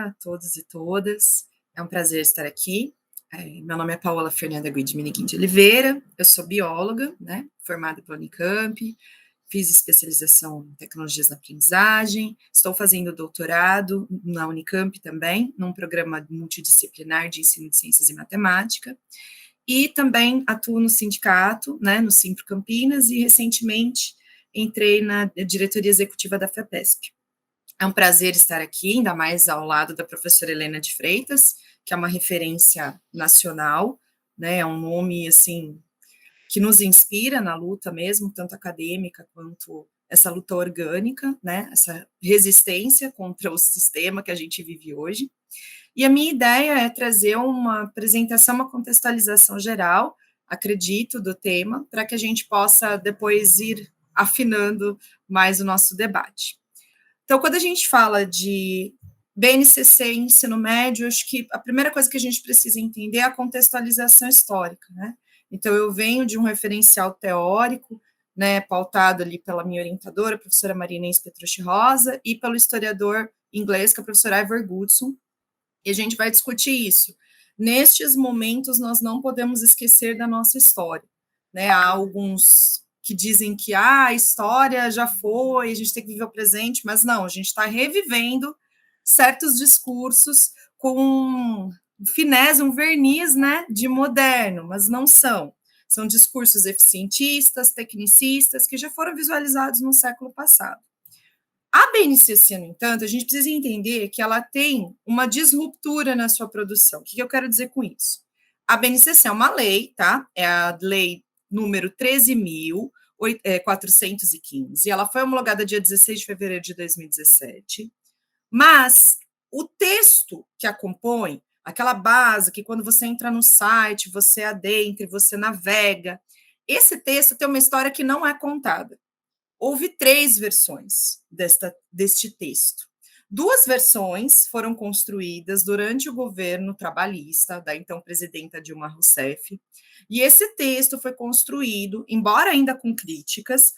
dia a todos e todas. É um prazer estar aqui. Meu nome é Paola Fernanda Guidminiquim de Oliveira, eu sou bióloga, né, formada pela Unicamp, fiz especialização em tecnologias da aprendizagem, estou fazendo doutorado na Unicamp também, num programa multidisciplinar de ensino de ciências e matemática, e também atuo no sindicato, né, no Simpro Campinas, e recentemente entrei na diretoria executiva da FAPESP. É um prazer estar aqui, ainda mais ao lado da professora Helena de Freitas, que é uma referência nacional, né? É um nome assim que nos inspira na luta mesmo, tanto acadêmica quanto essa luta orgânica, né? Essa resistência contra o sistema que a gente vive hoje. E a minha ideia é trazer uma apresentação, uma contextualização geral, acredito, do tema, para que a gente possa depois ir afinando mais o nosso debate. Então, quando a gente fala de BNCC e ensino médio, acho que a primeira coisa que a gente precisa entender é a contextualização histórica, né? Então, eu venho de um referencial teórico, né, pautado ali pela minha orientadora, a professora Maria Inês Petrucci Rosa, e pelo historiador inglês, que é o professor Ivor Goodson, e a gente vai discutir isso. Nestes momentos, nós não podemos esquecer da nossa história, né? Há alguns que dizem que a história já foi, a gente tem que viver o presente, mas não, a gente está revivendo certos discursos com finesse, um verniz, né, de moderno, mas não são. São discursos eficientistas, tecnicistas, que já foram visualizados no século passado. A BNCC, no entanto, a gente precisa entender que ela tem uma disruptura na sua produção. O que eu quero dizer com isso? A BNCC é uma lei, tá? É a lei número 13.415. Ela foi homologada dia 16 de fevereiro de 2017. Mas o texto que a compõe, aquela base que quando você entra no site, você adentra, você navega, esse texto tem uma história que não é contada. Houve 3 versões deste texto. 2 versões foram construídas durante o governo trabalhista da então presidenta Dilma Rousseff, e esse texto foi construído, embora ainda com críticas,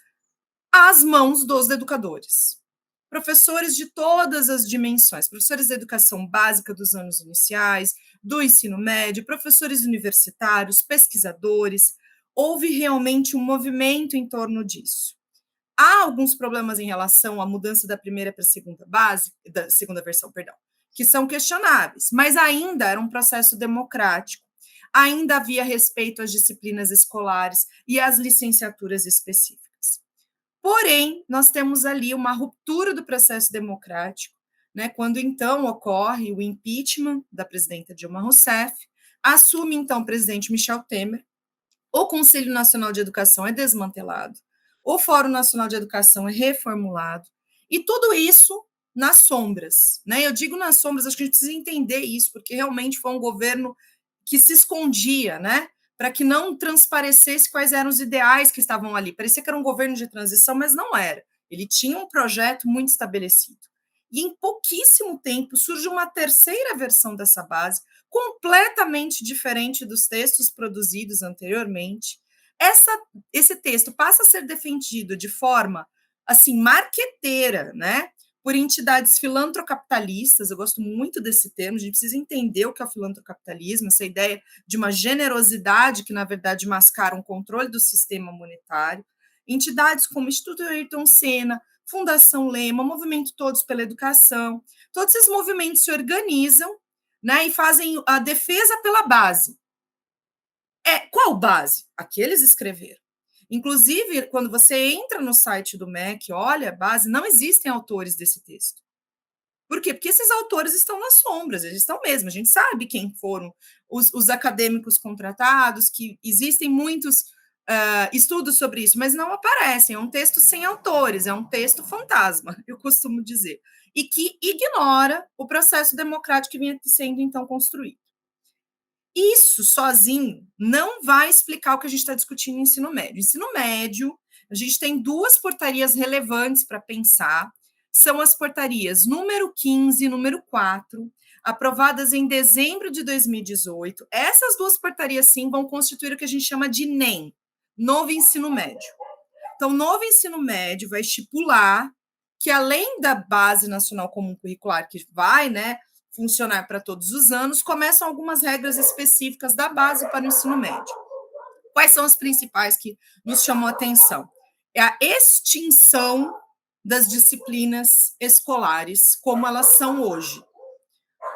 às mãos dos educadores. Professores de todas as dimensões, professores da educação básica dos anos iniciais, do ensino médio, professores universitários, pesquisadores. Houve realmente um movimento em torno disso. Há alguns problemas em relação à mudança da primeira para a segunda base, da segunda versão, perdão, que são questionáveis, mas ainda era um processo democrático, ainda havia respeito às disciplinas escolares e às licenciaturas específicas. Porém, nós temos ali uma ruptura do processo democrático, né, quando então ocorre o impeachment da presidenta Dilma Rousseff, assume então o presidente Michel Temer, o Conselho Nacional de Educação é desmantelado, o Fórum Nacional de Educação é reformulado, e tudo isso nas sombras, né? Eu digo nas sombras, acho que a gente precisa entender isso, porque realmente foi um governo que se escondia, né? Para que não transparecesse quais eram os ideais que estavam ali. Parecia que era um governo de transição, mas não era. Ele tinha um projeto muito estabelecido. E em pouquíssimo tempo surge uma terceira versão dessa base, completamente diferente dos textos produzidos anteriormente. Esse texto passa a ser defendido de forma assim marqueteira, né? Por entidades filantrocapitalistas. Eu gosto muito desse termo, a gente precisa entender o que é o filantrocapitalismo, essa ideia de uma generosidade que, na verdade, mascara um controle do sistema monetário. Entidades como o Instituto Ayrton Senna, Fundação Lema, Movimento Todos pela Educação, todos esses movimentos se organizam, né, e fazem a defesa pela base. Qual base? A que eles escreveram. Inclusive, quando você entra no site do MEC, olha a base, não existem autores desse texto. Por quê? Porque esses autores estão nas sombras, eles estão mesmo. A gente sabe quem foram os acadêmicos contratados, que existem muitos estudos sobre isso, mas não aparecem. É um texto sem autores, é um texto fantasma, eu costumo dizer, e que ignora o processo democrático que vinha sendo então construído. Isso sozinho não vai explicar o que a gente está discutindo no ensino médio. Ensino médio, a gente tem 2 portarias relevantes para pensar, são as portarias número 15 e número 4, aprovadas em dezembro de 2018. Essas 2 portarias, sim, vão constituir o que a gente chama de NEM, Novo Ensino Médio. Então, o novo ensino médio vai estipular que, além da Base Nacional Comum Curricular, que vai, né, funcionar para todos os anos, começam algumas regras específicas da base para o ensino médio. Quais são as principais que nos chamam a atenção? É a extinção das disciplinas escolares como elas são hoje.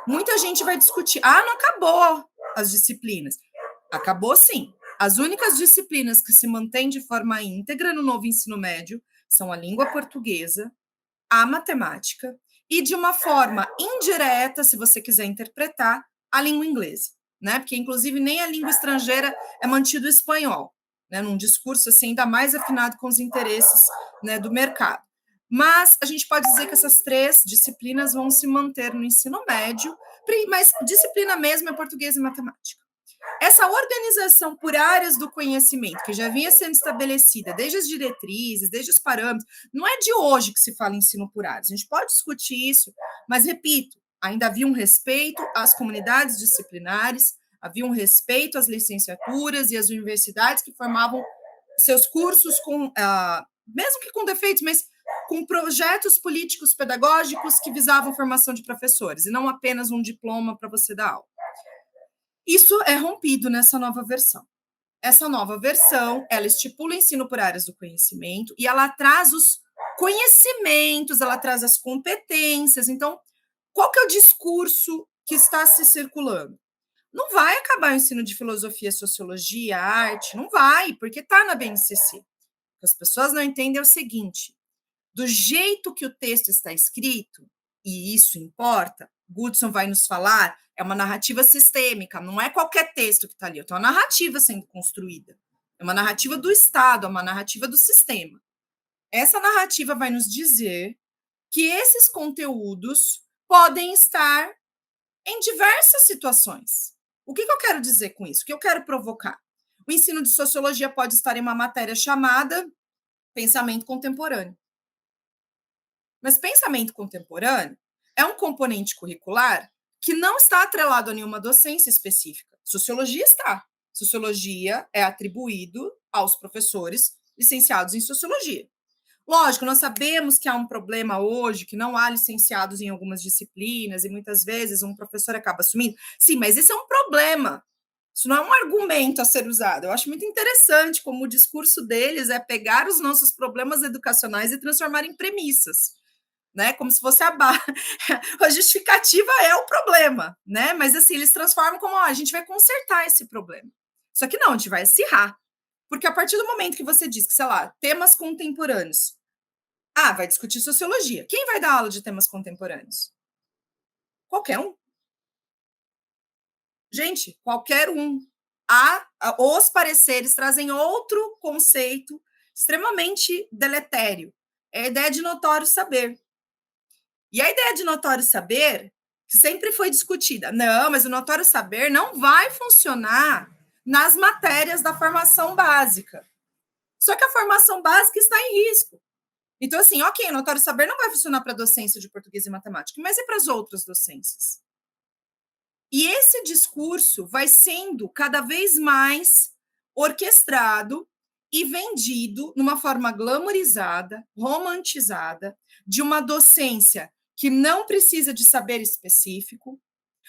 Muita gente vai discutir, não acabou as disciplinas. Acabou sim. As únicas disciplinas que se mantêm de forma íntegra no novo ensino médio são a língua portuguesa, a matemática e, de uma forma indireta, se você quiser interpretar, a língua inglesa, né? Porque, inclusive, nem a língua estrangeira é mantido o espanhol, né? Num discurso assim, ainda mais afinado com os interesses, né, do mercado. Mas a gente pode dizer que essas 3 disciplinas vão se manter no ensino médio, mas disciplina mesmo é português e matemática. Essa organização por áreas do conhecimento, que já vinha sendo estabelecida desde as diretrizes, desde os parâmetros, não é de hoje que se fala em ensino por áreas. A gente pode discutir isso, mas, repito, ainda havia um respeito às comunidades disciplinares, havia um respeito às licenciaturas e às universidades que formavam seus cursos com, mesmo que com defeitos, mas com projetos políticos pedagógicos que visavam formação de professores, e não apenas um diploma para você dar aula. Isso é rompido nessa nova versão. Essa nova versão, ela estipula o ensino por áreas do conhecimento e ela traz os conhecimentos, ela traz as competências. Então, qual que é o discurso que está se circulando? Não vai acabar o ensino de filosofia, sociologia, arte, não vai, porque está na BNCC. O que as pessoas não entendem é o seguinte: do jeito que o texto está escrito, e isso importa, Goodson vai nos falar, é uma narrativa sistêmica, não é qualquer texto que está ali, é uma narrativa sendo construída, é uma narrativa do Estado, é uma narrativa do sistema. Essa narrativa vai nos dizer que esses conteúdos podem estar em diversas situações. O que eu quero dizer com isso? O que eu quero provocar? O ensino de sociologia pode estar em uma matéria chamada pensamento contemporâneo. Mas pensamento contemporâneo é um componente curricular que não está atrelado a nenhuma docência específica. Sociologia está. Sociologia é atribuído aos professores licenciados em sociologia. Lógico, nós sabemos que há um problema hoje, que não há licenciados em algumas disciplinas, e muitas vezes um professor acaba assumindo. Sim, mas esse é um problema. Isso não é um argumento a ser usado. Eu acho muito interessante como o discurso deles é pegar os nossos problemas educacionais e transformar em premissas, né? Como se fosse a justificativa é o problema, né? Mas assim, eles transformam como, a gente vai consertar esse problema. Só que não, a gente vai acirrar. Porque a partir do momento que você diz que, sei lá, temas contemporâneos, vai discutir sociologia. Quem vai dar aula de temas contemporâneos? Qualquer um. Gente, qualquer um. Os pareceres trazem outro conceito extremamente deletério. É a ideia de notório saber. E a ideia de notório saber, que sempre foi discutida, não, mas o notório saber não vai funcionar nas matérias da formação básica. Só que a formação básica está em risco. Então, assim, ok, o notório saber não vai funcionar para a docência de português e matemática, mas e para as outras docências? E esse discurso vai sendo cada vez mais orquestrado e vendido numa forma glamourizada, romantizada, de uma docência que não precisa de saber específico.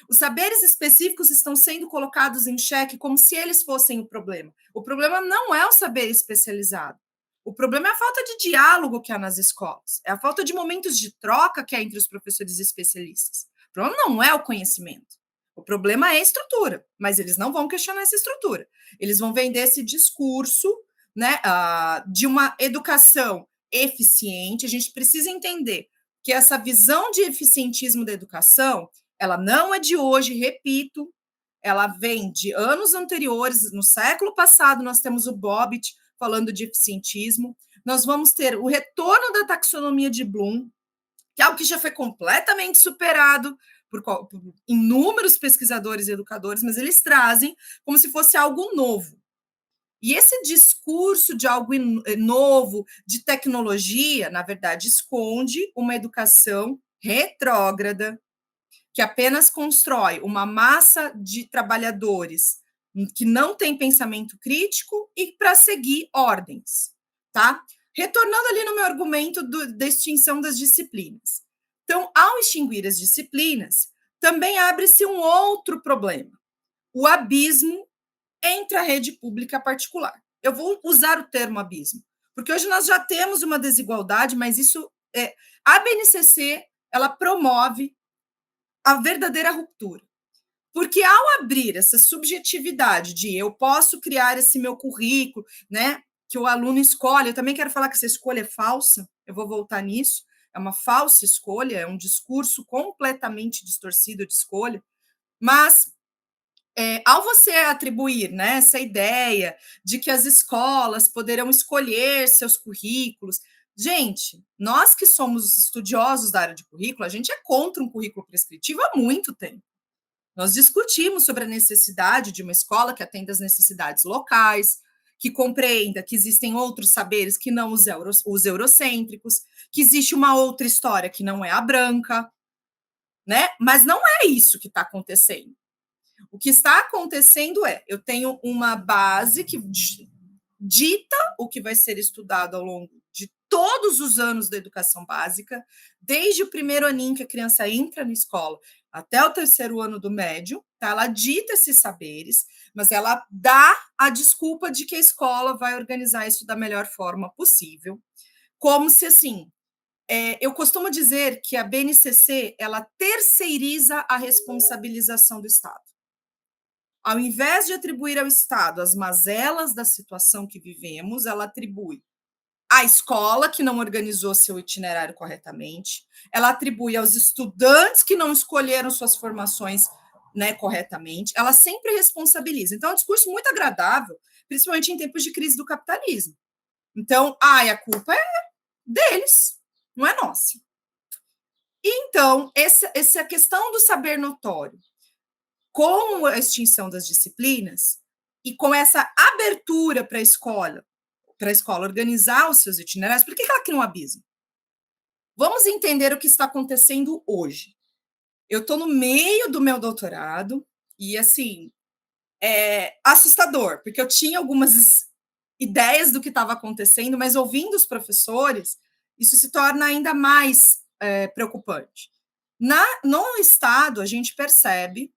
Os saberes específicos estão sendo colocados em xeque como se eles fossem o problema. O problema não é o saber especializado. O problema é a falta de diálogo que há nas escolas, é a falta de momentos de troca que há entre os professores especialistas. O problema não é o conhecimento. O problema é a estrutura, mas eles não vão questionar essa estrutura. Eles vão vender esse discurso, né, de uma educação eficiente. A gente precisa entender que essa visão de eficientismo da educação, ela não é de hoje, repito, ela vem de anos anteriores. No século passado, nós temos o Bobbitt falando de eficientismo. Nós vamos ter o retorno da taxonomia de Bloom, que é algo que já foi completamente superado por inúmeros pesquisadores e educadores, mas eles trazem como se fosse algo novo. E esse discurso de algo novo, de tecnologia, na verdade, esconde uma educação retrógrada, que apenas constrói uma massa de trabalhadores que não tem pensamento crítico e para seguir ordens, tá? Retornando ali no meu argumento da extinção das disciplinas. Então, ao extinguir as disciplinas, também abre-se um outro problema: o abismo entre a rede pública e a particular. Eu vou usar o termo abismo, porque hoje nós já temos uma desigualdade, mas isso a BNCC ela promove a verdadeira ruptura. Porque ao abrir essa subjetividade de eu posso criar esse meu currículo, né, que o aluno escolhe, eu também quero falar que essa escolha é falsa, eu vou voltar nisso, é uma falsa escolha, é um discurso completamente distorcido de escolha, mas ao você atribuir, né, essa ideia de que as escolas poderão escolher seus currículos, gente, nós que somos estudiosos da área de currículo, a gente é contra um currículo prescritivo há muito tempo. Nós discutimos sobre a necessidade de uma escola que atenda às necessidades locais, que compreenda que existem outros saberes que não os eurocêntricos, que existe uma outra história que não é a branca, né? Mas não é isso que está acontecendo. O que está acontecendo eu tenho uma base que dita o que vai ser estudado ao longo de todos os anos da educação básica, desde o primeiro aninho que a criança entra na escola até o terceiro ano do médio, tá? Ela dita esses saberes, mas ela dá a desculpa de que a escola vai organizar isso da melhor forma possível, como se assim. Eu costumo dizer que a BNCC ela terceiriza a responsabilização do Estado. Ao invés de atribuir ao Estado as mazelas da situação que vivemos, ela atribui à escola que não organizou seu itinerário corretamente, ela atribui aos estudantes que não escolheram suas formações, né, corretamente, ela sempre responsabiliza. Então, é um discurso muito agradável, principalmente em tempos de crise do capitalismo. Então, a culpa é deles, não é nossa. Então, essa questão do saber notório, com a extinção das disciplinas e com essa abertura para a escola organizar os seus itinerários, por que ela cria um abismo? Vamos entender o que está acontecendo hoje. Eu estou no meio do meu doutorado e, assim, é assustador, porque eu tinha algumas ideias do que estava acontecendo, mas ouvindo os professores, isso se torna ainda mais preocupante. No Estado, a gente percebe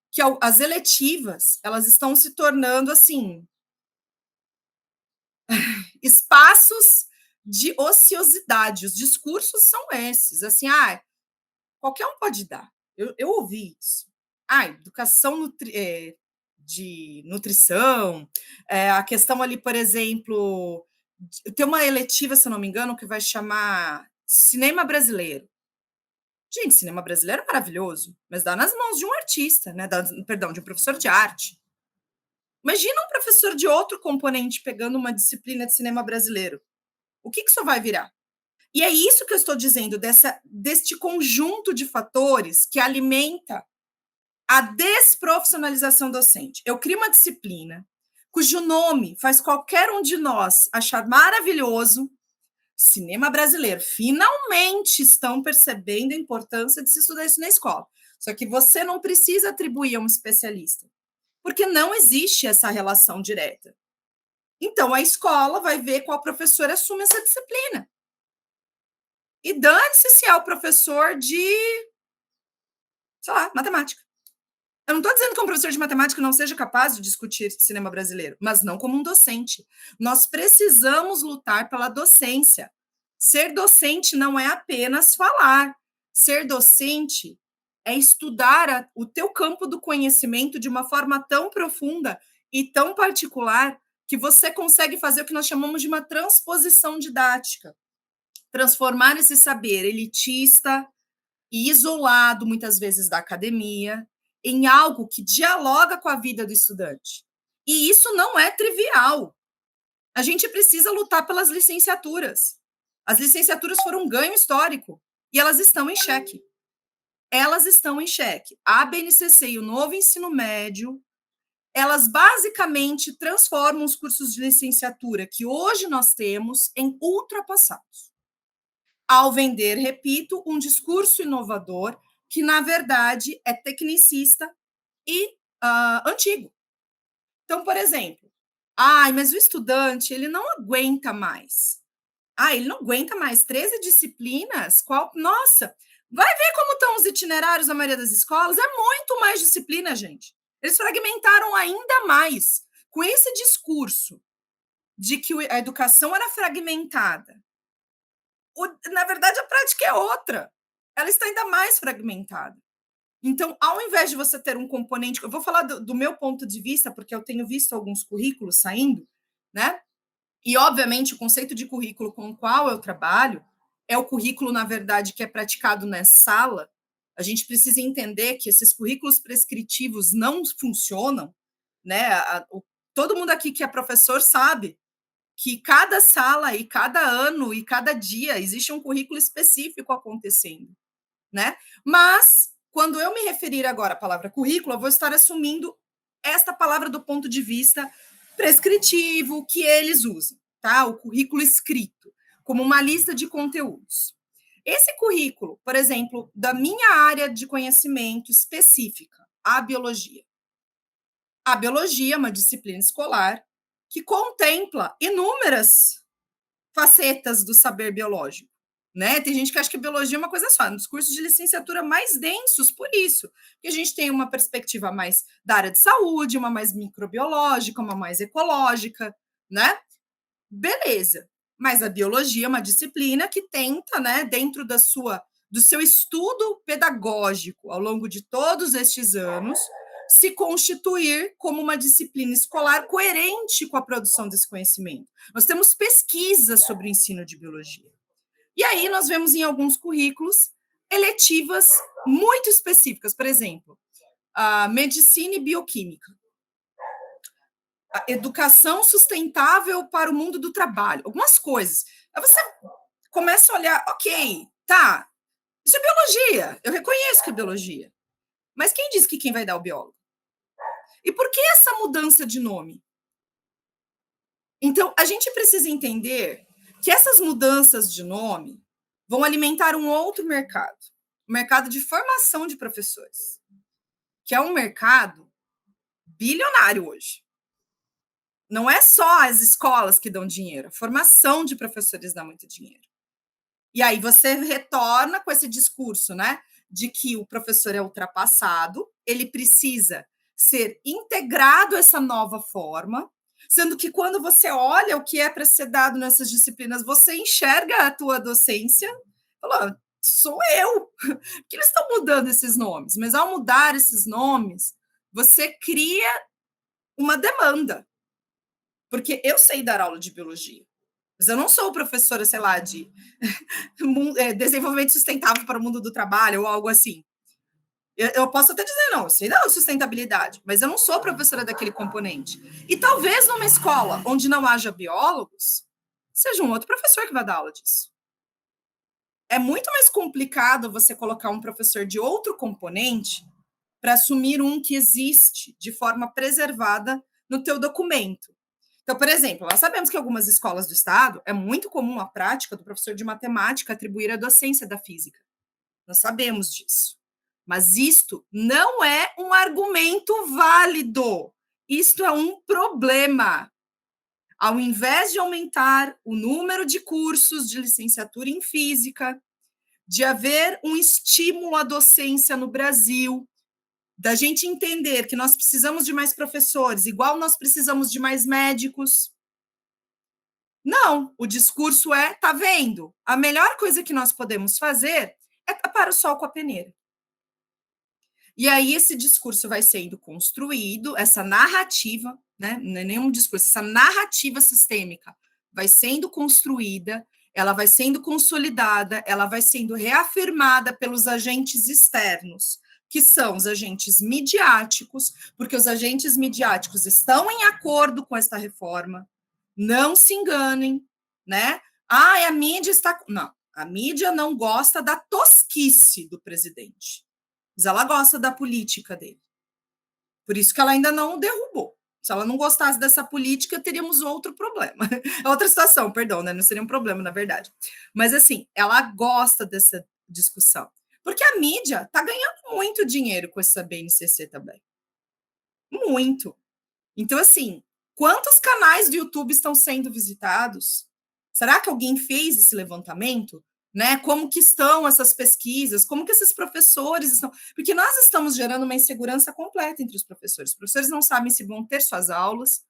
que as eletivas elas estão se tornando assim espaços de ociosidade. Os discursos são esses, assim, qualquer um pode dar. Eu ouvi isso. Educação de nutrição, a questão ali, por exemplo, tem uma eletiva, se eu não me engano, que vai chamar cinema brasileiro. Gente, cinema brasileiro é maravilhoso, mas dá nas mãos de um artista, né? Perdão, de um professor de arte. Imagina um professor de outro componente pegando uma disciplina de cinema brasileiro. O que isso vai virar? E é isso que eu estou dizendo, deste conjunto de fatores que alimenta a desprofissionalização docente. Eu crio uma disciplina cujo nome faz qualquer um de nós achar maravilhoso. Cinema brasileiro. Finalmente estão percebendo a importância de se estudar isso na escola. Só que você não precisa atribuir a um especialista, porque não existe essa relação direta. Então, a escola vai ver qual professor assume essa disciplina. E dane-se se é o professor de, sei lá, matemática. Eu não estou dizendo que um professor de matemática não seja capaz de discutir cinema brasileiro, mas não como um docente. Nós precisamos lutar pela docência. Ser docente não é apenas falar. Ser docente é estudar o teu campo do conhecimento de uma forma tão profunda e tão particular que você consegue fazer o que nós chamamos de uma transposição didática. Transformar esse saber elitista e isolado, muitas vezes, da academia, em algo que dialoga com a vida do estudante. E isso não é trivial. A gente precisa lutar pelas licenciaturas. As licenciaturas foram um ganho histórico e elas estão em xeque. Elas estão em xeque. A BNCC e o novo ensino médio, elas basicamente transformam os cursos de licenciatura que hoje nós temos em ultrapassados. Ao vender, repito, um discurso inovador que, na verdade, é tecnicista e antigo. Então, por exemplo, mas o estudante ele não aguenta mais. Ele não aguenta mais 13 disciplinas? Nossa, Vai ver como estão os itinerários na maioria das escolas. É muito mais disciplina, gente. Eles fragmentaram ainda mais. Com esse discurso de que a educação era fragmentada, na verdade, a prática é outra. Ela está ainda mais fragmentada. Então, ao invés de você ter um componente, eu vou falar do meu ponto de vista, porque eu tenho visto alguns currículos saindo, né? E, obviamente, o conceito de currículo com o qual eu trabalho é o currículo, na verdade, que é praticado na sala. A gente precisa entender que esses currículos prescritivos não funcionam, né? Todo mundo aqui que é professor sabe que cada sala e cada ano e cada dia existe um currículo específico acontecendo, né? Mas quando eu me referir agora à palavra currículo, eu vou estar assumindo esta palavra do ponto de vista prescritivo que eles usam, tá? O currículo escrito, como uma lista de conteúdos. Esse currículo, por exemplo, da minha área de conhecimento específica, a biologia. A biologia é uma disciplina escolar que contempla inúmeras facetas do saber biológico. Né? Tem gente que acha que biologia é uma coisa só, nos cursos de licenciatura mais densos, por isso, que a gente tem uma perspectiva mais da área de saúde, uma mais microbiológica, uma mais ecológica, né? Beleza. Mas a biologia é uma disciplina que tenta, né, dentro do seu estudo pedagógico ao longo de todos estes anos, se constituir como uma disciplina escolar coerente com a produção desse conhecimento. Nós temos pesquisas sobre o ensino de biologia. E aí nós vemos em alguns currículos eletivas muito específicas, por exemplo, a medicina e bioquímica, a educação sustentável para o mundo do trabalho, algumas coisas. Aí você começa a olhar, ok, tá, isso é biologia, eu reconheço que é biologia, mas quem disse que quem vai dar o biólogo? E por que essa mudança de nome? Então, a gente precisa entender que essas mudanças de nome vão alimentar um outro mercado, o mercado de formação de professores, que é um mercado bilionário hoje. Não é só as escolas que dão dinheiro, a formação de professores dá muito dinheiro. E aí você retorna com esse discurso, né, de que o professor é ultrapassado, ele precisa ser integrado a essa nova forma, sendo que quando você olha o que é para ser dado nessas disciplinas, você enxerga a tua docência, fala, sou eu, porque eles estão mudando esses nomes, mas ao mudar esses nomes, você cria uma demanda, porque eu sei dar aula de biologia, mas eu não sou professora, sei lá, de desenvolvimento sustentável para o mundo do trabalho ou algo assim. Eu posso até dizer, não, sei não, sustentabilidade, mas eu não sou professora daquele componente. E talvez numa escola onde não haja biólogos, seja um outro professor que vai dar aula disso. É muito mais complicado você colocar um professor de outro componente para assumir um que existe de forma preservada no teu documento. Então, por exemplo, nós sabemos que algumas escolas do Estado é muito comum a prática do professor de matemática atribuir a docência da física. Nós sabemos disso. Mas isto não é um argumento válido. Isto é um problema. Ao invés de aumentar o número de cursos de licenciatura em física, de haver um estímulo à docência no Brasil, da gente entender que nós precisamos de mais professores, igual nós precisamos de mais médicos. Não, o discurso é, tá vendo? A melhor coisa que nós podemos fazer é tapar o sol com a peneira. E aí esse discurso vai sendo construído, essa narrativa, né? Não é nenhum discurso, essa narrativa sistêmica vai sendo construída, ela vai sendo consolidada, ela vai sendo reafirmada pelos agentes externos, que são os agentes midiáticos, porque os agentes midiáticos estão em acordo com esta reforma. Não se enganem, né? Ah, a mídia está. Não, a mídia não gosta da tosquice do presidente, mas ela gosta da política dele. Por isso que ela ainda não o derrubou. Se ela não gostasse dessa política, teríamos outro problema. Outra situação, perdão, né? Não seria um problema, na verdade. Mas, assim, ela gosta dessa discussão. Porque a mídia está ganhando muito dinheiro com essa BNCC também. Muito. Então, assim, quantos canais do YouTube estão sendo visitados? Será que alguém fez esse levantamento? né? Como que estão essas pesquisas, como que esses professores estão... Porque nós estamos gerando uma insegurança completa entre os professores. Os professores não sabem se vão ter suas aulas.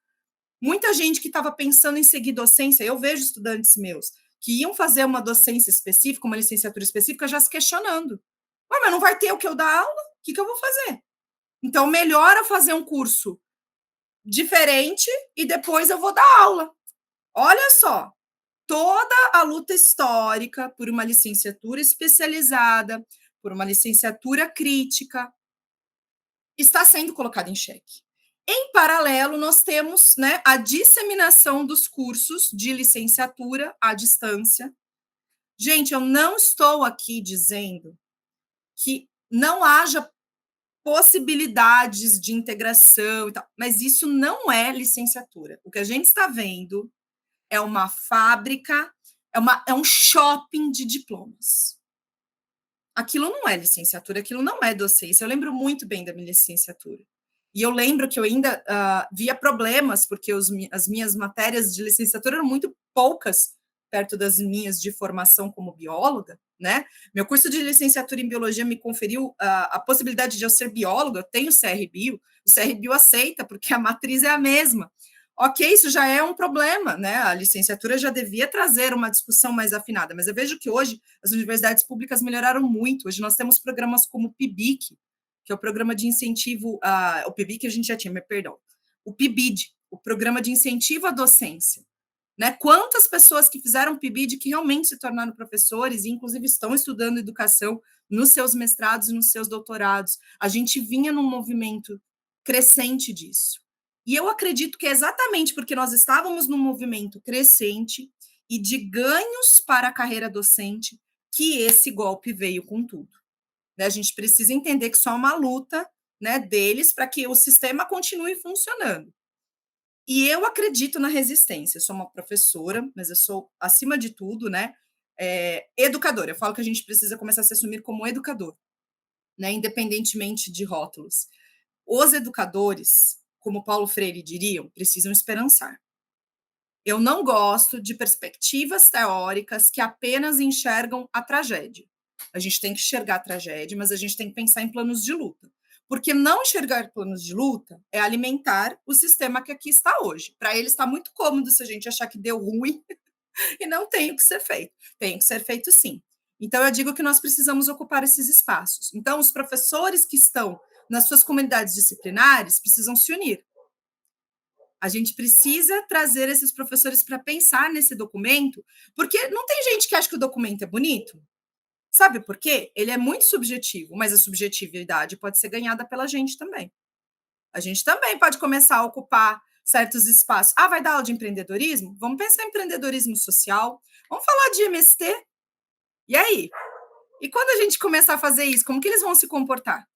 Muita gente que estava pensando em seguir docência, eu vejo estudantes meus que iam fazer uma docência específica, uma licenciatura específica, já se questionando. Mas não vai ter o que eu dar aula? O que eu vou fazer? Então, melhor eu fazer um curso diferente e depois eu vou dar aula. Olha só, toda a luta histórica por uma licenciatura especializada, por uma licenciatura crítica, está sendo colocada em xeque. Em paralelo, nós temos, né, a disseminação dos cursos de licenciatura à distância. Gente, eu não estou aqui dizendo que não haja possibilidades de integração e tal, mas isso não é licenciatura. O que a gente está vendo é uma fábrica, é um shopping de diplomas. Aquilo não é licenciatura, aquilo não é docência. Eu lembro muito bem da minha licenciatura. E eu lembro que eu ainda via problemas, porque as minhas matérias de licenciatura eram muito poucas perto das minhas de formação como bióloga, né? Meu curso de licenciatura em biologia me conferiu a possibilidade de eu ser bióloga, eu tenho CRBio, o CRBio aceita, porque a matriz é a mesma. Ok, isso já é um problema, né? A licenciatura já devia trazer uma discussão mais afinada, mas eu vejo que hoje as universidades públicas melhoraram muito. Hoje nós temos programas como o PIBIC, que é o programa de incentivo, o PIBIC a gente já tinha, mas perdão, o PIBID, o programa de incentivo à docência. Né? Quantas pessoas que fizeram PIBID que realmente se tornaram professores e, inclusive, estão estudando educação nos seus mestrados e nos seus doutorados. A gente vinha num movimento crescente disso. E eu acredito que é exatamente porque nós estávamos num movimento crescente e de ganhos para a carreira docente que esse golpe veio com tudo. Né? A gente precisa entender que só é uma luta, né, deles para que o sistema continue funcionando. E eu acredito na resistência. Eu sou uma professora, mas eu sou, acima de tudo, né, educadora. Eu falo que a gente precisa começar a se assumir como educador, né, independentemente de rótulos. Os educadores, como Paulo Freire diriam, precisam esperançar. Eu não gosto de perspectivas teóricas que apenas enxergam a tragédia. A gente tem que enxergar a tragédia, mas a gente tem que pensar em planos de luta. Porque não enxergar planos de luta é alimentar o sistema que aqui está hoje. Para ele está muito cômodo se a gente achar que deu ruim e não tem o que ser feito. Tem que ser feito sim. Então, eu digo que nós precisamos ocupar esses espaços. Então, os professores que estão nas suas comunidades disciplinares precisam se unir. A gente precisa trazer esses professores para pensar nesse documento, porque não tem gente que acha que o documento é bonito. Sabe por quê? Ele é muito subjetivo, mas a subjetividade pode ser ganhada pela gente também. A gente também pode começar a ocupar certos espaços. Ah, vai dar aula de empreendedorismo? Vamos pensar em empreendedorismo social. Vamos falar de MST. E aí? E quando a gente começar a fazer isso, como que eles vão se comportar?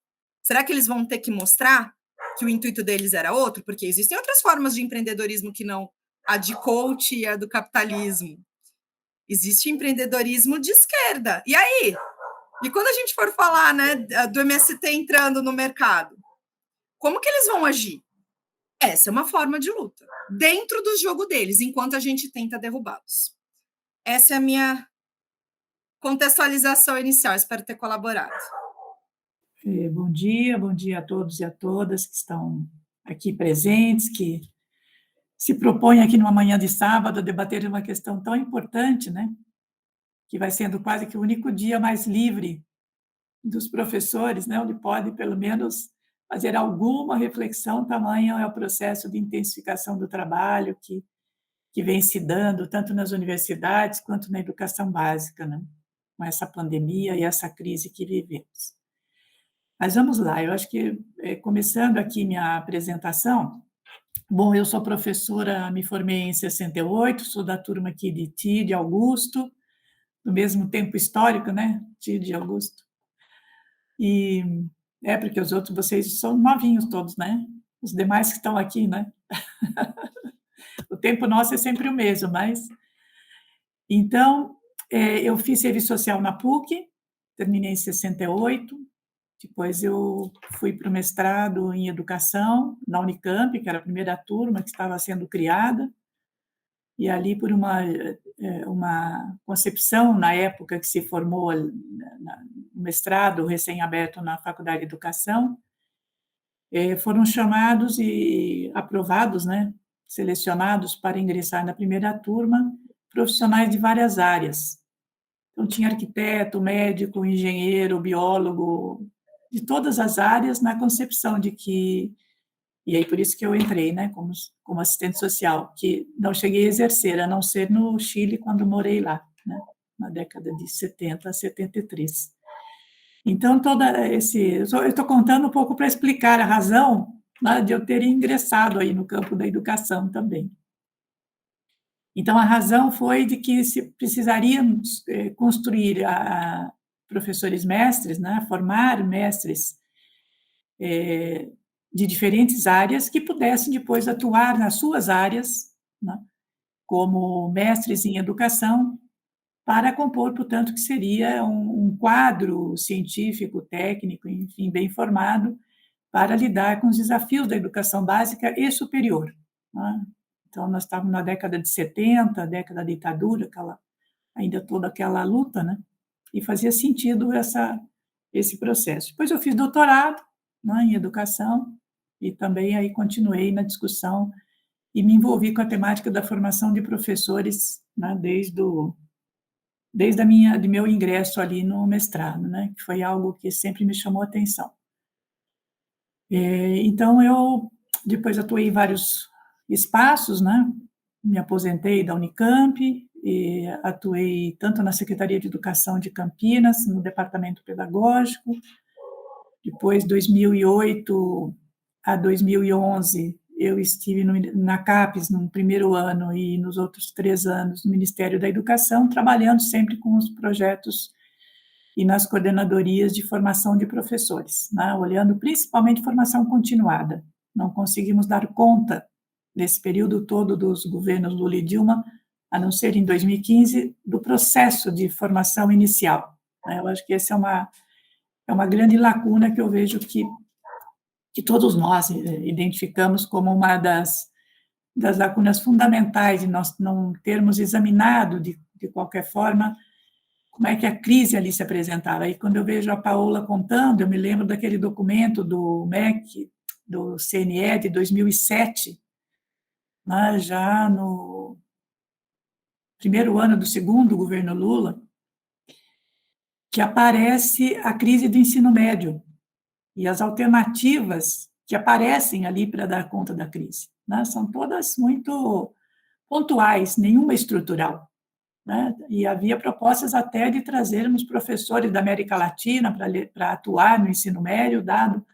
Será que eles vão ter que mostrar que o intuito deles era outro? Porque existem outras formas de empreendedorismo que não a de coach e a do capitalismo. Existe empreendedorismo de esquerda. E aí? E quando a gente for falar, né, do MST entrando no mercado, como que eles vão agir? Essa é uma forma de luta, dentro do jogo deles, enquanto a gente tenta derrubá-los. Essa é a minha contextualização inicial, espero ter colaborado. Bom dia a todos e a todas que estão aqui presentes, que se propõem aqui numa manhã de sábado a debater uma questão tão importante, né? Que vai sendo quase que o único dia mais livre dos professores, né? Onde pode, pelo menos, fazer alguma reflexão, tamanho é o processo de intensificação do trabalho que vem se dando, tanto nas universidades quanto na educação básica, né? Com essa pandemia e essa crise que vivemos. Mas vamos lá, eu acho que, começando aqui minha apresentação, bom, eu sou professora, me formei em 68, sou da turma aqui de Tide Augusto, do mesmo tempo histórico, né? Tide Augusto. E porque os outros, vocês são novinhos todos, né? Os demais que estão aqui, né? O tempo nosso é sempre o mesmo, mas... Então, eu fiz serviço social na PUC, terminei em 68, depois eu fui para o mestrado em educação na Unicamp, que era a primeira turma que estava sendo criada, e ali por uma concepção, na época que se formou no mestrado recém-aberto na Faculdade de Educação, foram chamados e aprovados, né, selecionados para ingressar na primeira turma, profissionais de várias áreas. Então, tinha arquiteto, médico, engenheiro, biólogo, de todas as áreas, na concepção de que, e aí por isso que eu entrei, né, como assistente social, que não cheguei a exercer, a não ser no Chile, quando morei lá, né, na década de 70 a 73. Então, eu estou contando um pouco para explicar a razão, né, de eu ter ingressado aí no campo da educação também. Então, a razão foi de que se precisaríamos construir professores mestres, né, formar mestres de diferentes áreas que pudessem depois atuar nas suas áreas, né, como mestres em educação, para compor, portanto, que seria um quadro científico, técnico, enfim, bem formado, para lidar com os desafios da educação básica e superior, né? Então, nós estávamos na década de 70, década da ditadura, ainda toda aquela luta, né? E fazia sentido esse processo. Depois eu fiz doutorado, né, em educação, e também aí continuei na discussão e me envolvi com a temática da formação de professores, né, de meu ingresso ali no mestrado, né, que foi algo que sempre me chamou a atenção. Então, eu depois atuei em vários espaços, né, me aposentei da Unicamp, e atuei tanto na Secretaria de Educação de Campinas, no Departamento Pedagógico, depois, 2008 a 2011, eu estive na CAPES no primeiro ano e nos outros 3 anos no Ministério da Educação, trabalhando sempre com os projetos e nas coordenadorias de formação de professores, né, olhando principalmente formação continuada. Não conseguimos dar conta, nesse período todo dos governos Lula e Dilma, a não ser em 2015, do processo de formação inicial, né. Eu acho que essa é uma grande lacuna que eu vejo que todos nós identificamos como uma das lacunas fundamentais de nós não termos examinado, de qualquer forma, como é que a crise ali se apresentava. Aí, quando eu vejo a Paola contando, eu me lembro daquele documento do MEC, do CNE, de 2007, né, já no primeiro ano do segundo governo Lula, que aparece a crise do ensino médio e as alternativas que aparecem ali para dar conta da crise, né, são todas muito pontuais, nenhuma estrutural, né? E havia propostas até de trazermos professores da América Latina para atuar no ensino médio, dado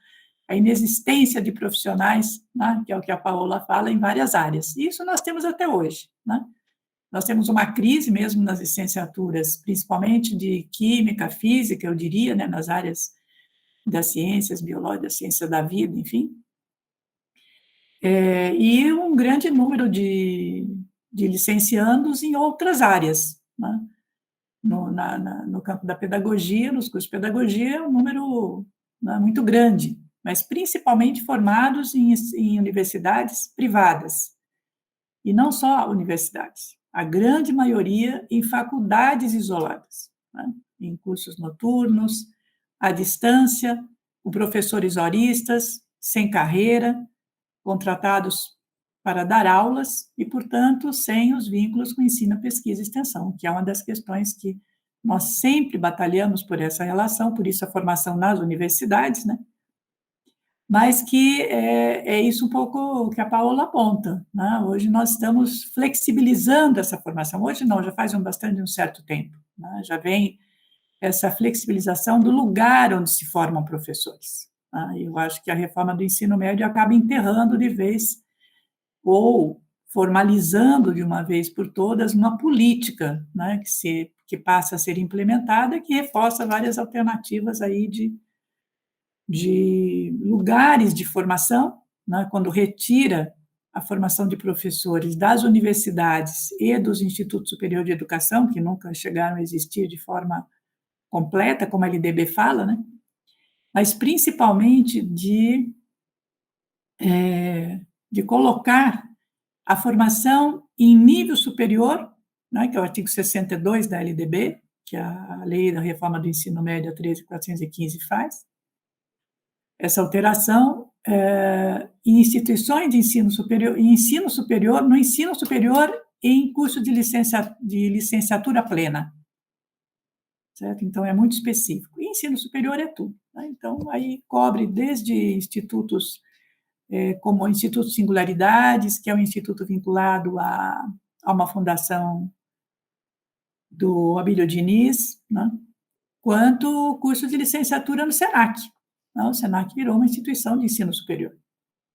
a inexistência de profissionais, né, que é o que a Paola fala, em várias áreas. E isso nós temos até hoje, né? Nós temos uma crise mesmo nas licenciaturas, principalmente de química, física, eu diria, né, nas áreas das ciências biológicas, da ciência da vida, enfim. E um grande número de licenciandos em outras áreas, né? No campo da pedagogia, nos cursos de pedagogia, é um número, né, muito grande, mas principalmente formados em universidades privadas. E não só universidades, a grande maioria em faculdades isoladas, né, em cursos noturnos, à distância, com professores horistas, sem carreira, contratados para dar aulas e, portanto, sem os vínculos com ensino, pesquisa e extensão, que é uma das questões que nós sempre batalhamos por essa relação, por isso a formação nas universidades, né? Mas que é isso um pouco que a Paola aponta, né? Hoje nós estamos flexibilizando essa formação, hoje não, já faz um certo tempo, né? Já vem essa flexibilização do lugar onde se formam professores. Eu acho que a reforma do ensino médio acaba enterrando de vez ou formalizando de uma vez por todas uma política, né, que passa a ser implementada, que reforça várias alternativas aí de lugares de formação, né, quando retira a formação de professores das universidades e dos institutos superiores de educação, que nunca chegaram a existir de forma completa, como a LDB fala, né, mas principalmente de colocar a formação em nível superior, né, que é o artigo 62 da LDB, que a Lei da Reforma do Ensino Médio 13.415 faz, essa alteração em instituições de ensino superior, no ensino superior em curso de licenciatura plena, certo? Então, é muito específico. E ensino superior é tudo, né? Então, aí cobre desde institutos como o Instituto Singularidades, que é um instituto vinculado a uma fundação do Abílio Diniz, né? Quanto o curso de licenciatura no SENAC. O SENAC virou uma instituição de ensino superior,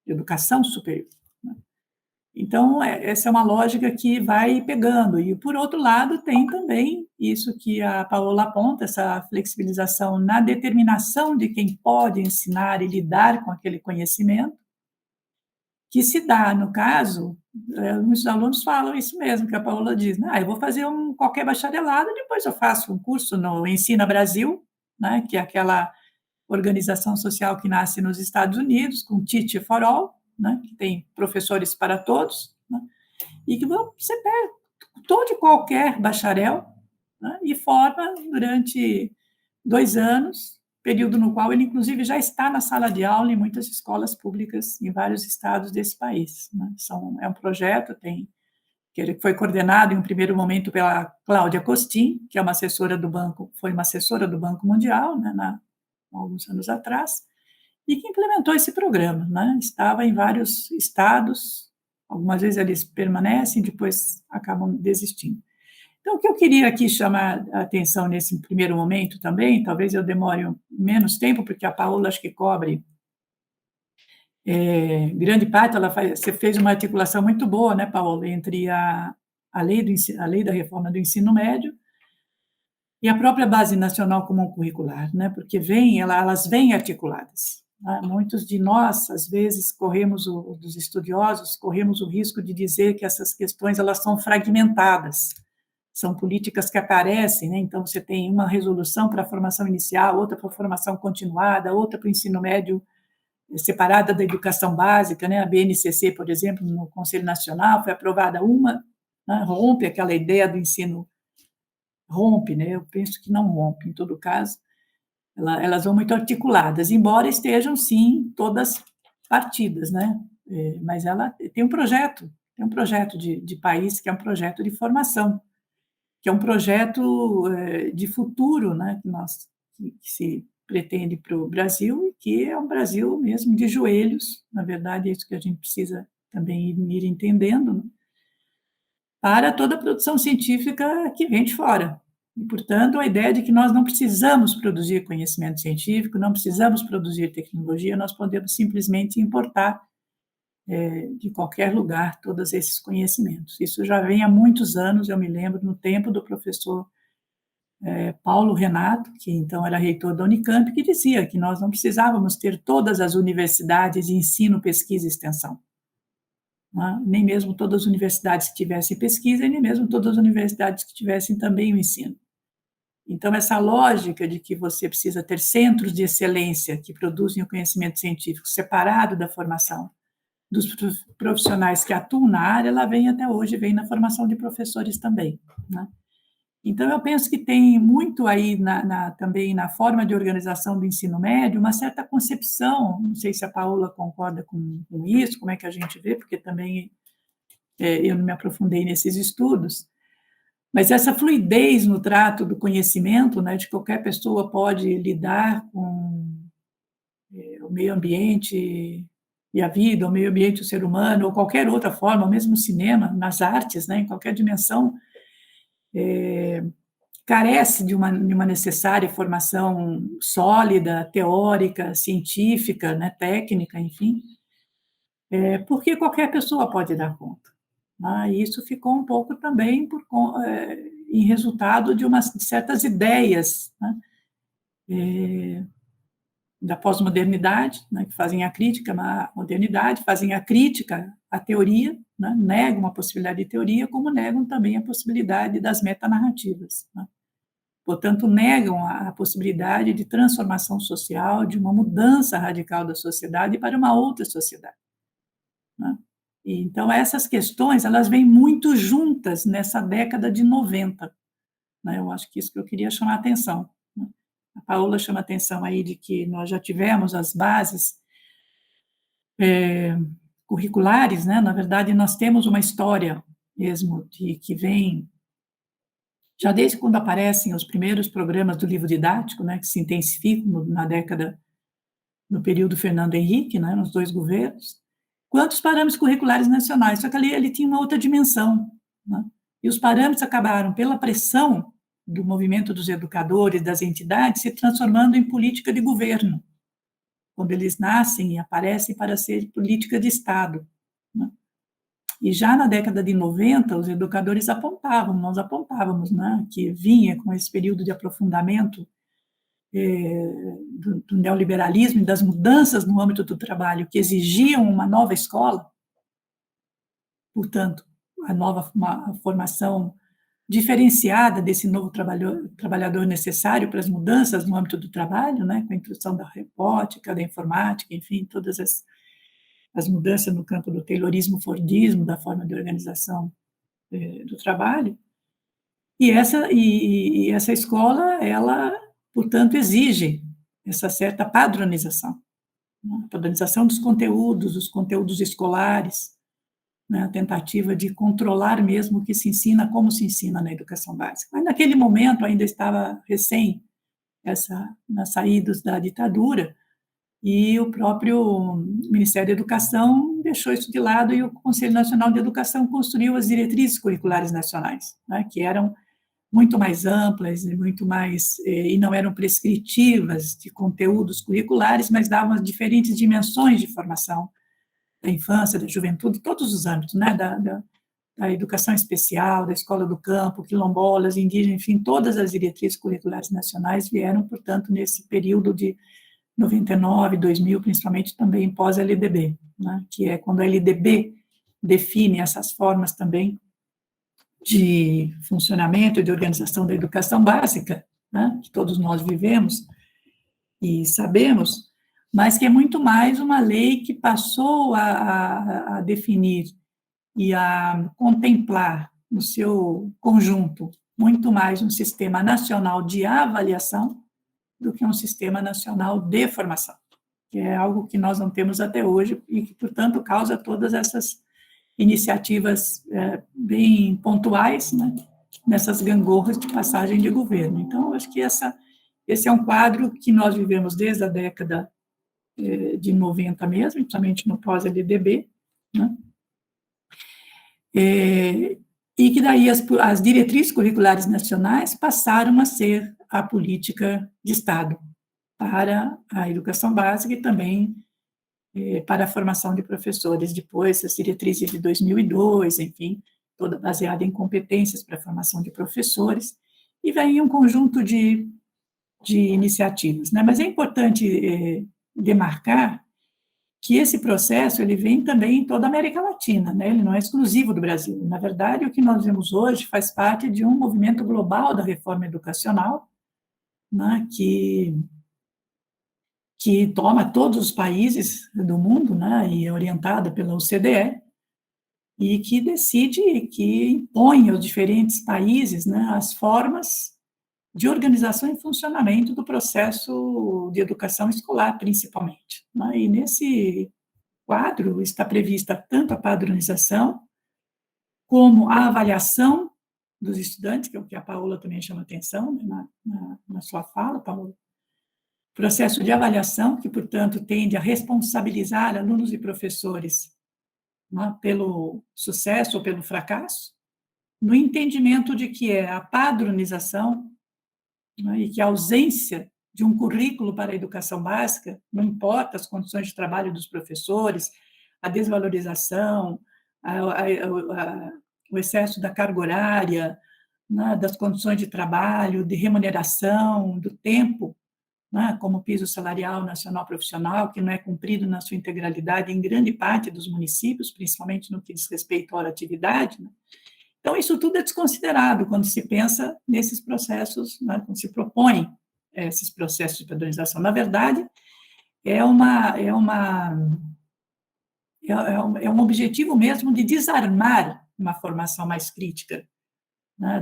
de educação superior, né? Então, essa é uma lógica que vai pegando. E, por outro lado, tem também isso que a Paola aponta, essa flexibilização na determinação de quem pode ensinar e lidar com aquele conhecimento, que se dá, no caso, muitos alunos falam isso mesmo, que a Paola diz, né? Eu vou fazer qualquer bacharelado, depois eu faço um curso no Ensina Brasil, né? Que é aquela organização social que nasce nos Estados Unidos, com Teach for All, né? Que tem professores para todos, né? E que você pega todo e qualquer bacharel, né? E forma durante 2 anos, período no qual ele, inclusive, já está na sala de aula em muitas escolas públicas em vários estados desse país, né? É um projeto que ele foi coordenado em um primeiro momento pela Cláudia Costin, que é uma assessora do Banco, foi uma assessora do Banco Mundial, né, alguns anos atrás, e que implementou esse programa, né? Estava em vários estados, algumas vezes eles permanecem, depois acabam desistindo. Então, o que eu queria aqui chamar a atenção nesse primeiro momento também, talvez eu demore menos tempo, porque a Paola acho que cobre grande parte, você fez uma articulação muito boa, né, Paola, entre a lei da reforma do ensino médio e a própria Base Nacional Comum Curricular, né, porque elas vêm articuladas, né? Muitos de nós, às vezes, dos estudiosos, corremos o risco de dizer que essas questões elas são fragmentadas, são políticas que aparecem, né? Então, você tem uma resolução para a formação inicial, outra para a formação continuada, outra para o ensino médio separada da educação básica, né? A BNCC, por exemplo, no Conselho Nacional, foi aprovada uma, né? Rompe aquela ideia do ensino, rompe, né? Eu penso que não rompe, em todo caso, elas vão muito articuladas, embora estejam, sim, todas partidas, né? Mas ela tem um projeto de país, que é um projeto de formação, que é um projeto de futuro, né, que se pretende para o Brasil, e que é um Brasil mesmo de joelhos, na verdade, é isso que a gente precisa também ir entendendo, né, para toda a produção científica que vem de fora. E, portanto, a ideia de que nós não precisamos produzir conhecimento científico, não precisamos produzir tecnologia, nós podemos simplesmente importar de qualquer lugar todos esses conhecimentos. Isso já vem há muitos anos, eu me lembro, no tempo do professor Paulo Renato, que então era reitor da Unicamp, que dizia que nós não precisávamos ter todas as universidades de ensino, pesquisa e extensão, né? Nem mesmo todas as universidades que tivessem pesquisa, e nem mesmo todas as universidades que tivessem também o ensino. Então, essa lógica de que você precisa ter centros de excelência que produzem o conhecimento científico separado da formação dos profissionais que atuam na área, ela vem até hoje, vem na formação de professores também, né? Então, eu penso que tem muito aí também na forma de organização do ensino médio, uma certa concepção, não sei se a Paola concorda com isso, como é que a gente vê, porque também eu não me aprofundei nesses estudos, mas essa fluidez no trato do conhecimento, né, de qualquer pessoa pode lidar com o meio ambiente e a vida, o meio ambiente, o ser humano, ou qualquer outra forma, ou mesmo no cinema, nas artes, né, em qualquer dimensão, carece de uma necessária formação sólida, teórica, científica, né, técnica, enfim, porque qualquer pessoa pode dar conta, né? E isso ficou um pouco também em resultado de certas ideias, né, da pós-modernidade, né, que fazem a crítica à modernidade, fazem a crítica à teoria, né, negam a possibilidade de teoria, como negam também a possibilidade das metanarrativas, né? Portanto, negam a possibilidade de transformação social, de uma mudança radical da sociedade para uma outra sociedade, né? Então, essas questões, elas vêm muito juntas nessa década de 90, né? Eu acho que isso que eu queria chamar a atenção, né? A Paola chama a atenção aí de que nós já tivemos as bases curriculares, né? Na verdade, nós temos uma história mesmo que vem já desde quando aparecem os primeiros programas do livro didático, né, que se intensificam no período Fernando Henrique, né, nos 2 governos, quanto os parâmetros curriculares nacionais, só que ali ele tinha uma outra dimensão, né, e os parâmetros acabaram, pela pressão do movimento dos educadores, das entidades, se transformando em política de governo, quando eles nascem e aparecem para ser política de Estado, né. E já na década de 90, os educadores nós apontávamos, né, que vinha com esse período de aprofundamento do neoliberalismo e das mudanças no âmbito do trabalho que exigiam uma nova escola, portanto, uma formação diferenciada desse novo trabalhador necessário para as mudanças no âmbito do trabalho, né, com a introdução da robótica, da informática, enfim, todas as mudanças no campo do taylorismo-fordismo, da forma de organização do trabalho, e essa escola, ela, portanto, exige essa certa padronização, né? A padronização dos conteúdos escolares, né? A tentativa de controlar mesmo o que se ensina, como se ensina na educação básica. Mas, naquele momento, ainda estava recém nas saídas da ditadura, e o próprio Ministério da Educação deixou isso de lado e o Conselho Nacional de Educação construiu as diretrizes curriculares nacionais, né, que eram muito mais amplas e muito mais e não eram prescritivas de conteúdos curriculares, mas davam diferentes dimensões de formação da infância, da juventude, todos os âmbitos, né, da educação especial, da escola do campo, quilombolas, indígenas, enfim, todas as diretrizes curriculares nacionais vieram, portanto, nesse período de 99, 2000, principalmente também pós-LDB, né, que é quando a LDB define essas formas também de funcionamento e de organização da educação básica, né, que todos nós vivemos e sabemos, mas que é muito mais uma lei que passou a definir e a contemplar no seu conjunto muito mais um sistema nacional de avaliação do que um sistema nacional de formação, que é algo que nós não temos até hoje e que, portanto, causa todas essas iniciativas bem pontuais, né, nessas gangorras de passagem de governo. Então, acho que esse é um quadro que nós vivemos desde a década de 90 mesmo, principalmente no pós-LDB, né, e que daí as diretrizes curriculares nacionais passaram a ser a política de Estado para a educação básica e também para a formação de professores. Depois, as diretrizes de 2002, enfim, toda baseada em competências para a formação de professores, e vem um conjunto de iniciativas, né? Mas é importante demarcar que esse processo ele vem também em toda a América Latina, né? Ele não é exclusivo do Brasil. Na verdade, o que nós vemos hoje faz parte de um movimento global da reforma educacional, né, que toma todos os países do mundo, né, e é orientada pela OCDE, e que decide, que impõe aos diferentes países, né, as formas de organização e funcionamento do processo de educação escolar, principalmente, né? E nesse quadro está prevista tanto a padronização como a avaliação dos estudantes, que é o que a Paola também chama atenção, né, na sua fala, Paola. Processo de avaliação, que, portanto, tende a responsabilizar alunos e professores, né, pelo sucesso ou pelo fracasso, no entendimento de que é a padronização, né, e que a ausência de um currículo para a educação básica, não importa as condições de trabalho dos professores, a desvalorização, o excesso da carga horária, né, das condições de trabalho, de remuneração, do tempo, né, como o piso salarial nacional profissional, que não é cumprido na sua integralidade em grande parte dos municípios, principalmente no que diz respeito à hora-atividade, né? Então, isso tudo é desconsiderado quando se pensa nesses processos, né, quando se propõe esses processos de padronização. Na verdade, é uma é um objetivo mesmo de desarmar uma formação mais crítica, né,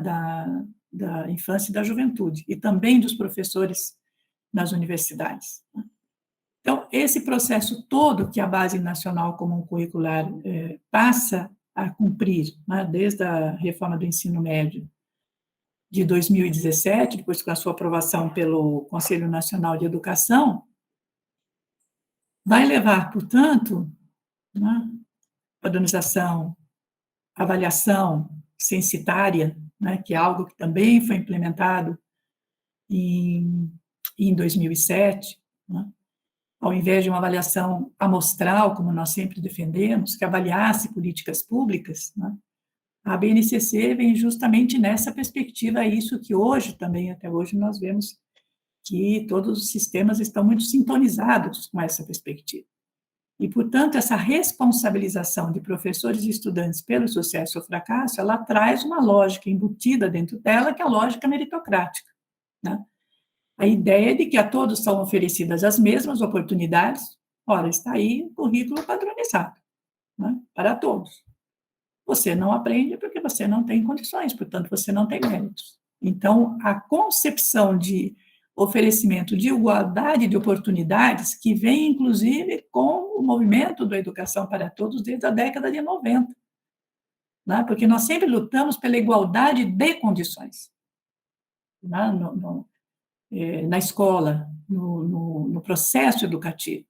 da infância e da juventude, e também dos professores nas universidades. Então, esse processo todo que a Base Nacional Comum Curricular passa a cumprir, né, desde a reforma do ensino médio de 2017, depois com a sua aprovação pelo Conselho Nacional de Educação, vai levar, portanto, né, padronização, avaliação censitária, né, que é algo que também foi implementado em 2007, né, ao invés de uma avaliação amostral, como nós sempre defendemos, que avaliasse políticas públicas, né, a BNCC vem justamente nessa perspectiva, isso que hoje também, até hoje, nós vemos que todos os sistemas estão muito sintonizados com essa perspectiva. E, portanto, essa responsabilização de professores e estudantes pelo sucesso ou fracasso, ela traz uma lógica embutida dentro dela, que é a lógica meritocrática, né? A ideia de que a todos são oferecidas as mesmas oportunidades, ora, está aí o currículo padronizado, né, para todos. Você não aprende porque você não tem condições, portanto, você não tem méritos. Então, a concepção de oferecimento de igualdade de oportunidades, que vem, inclusive, com o movimento da educação para todos desde a década de 90, né, porque nós sempre lutamos pela igualdade de condições, né, na escola, no processo educativo.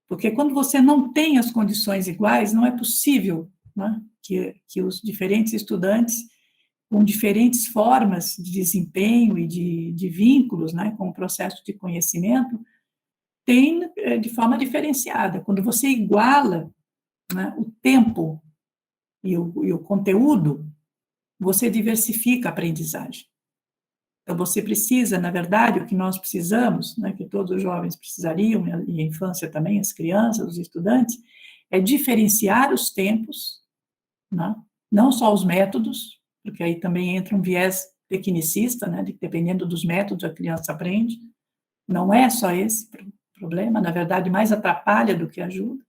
Porque quando você não tem as condições iguais, não é possível, né, que os diferentes estudantes, com diferentes formas de desempenho e de vínculos, né, com o processo de conhecimento, tenham de forma diferenciada. Quando você iguala, né, o tempo e o conteúdo, você diversifica a aprendizagem. Então, você precisa, na verdade, o que nós precisamos, né, que todos os jovens precisariam, e a infância também, as crianças, os estudantes, é diferenciar os tempos, né, não só os métodos, porque aí também entra um viés tecnicista, né, de que dependendo dos métodos a criança aprende, não é só esse problema, na verdade, mais atrapalha do que ajuda.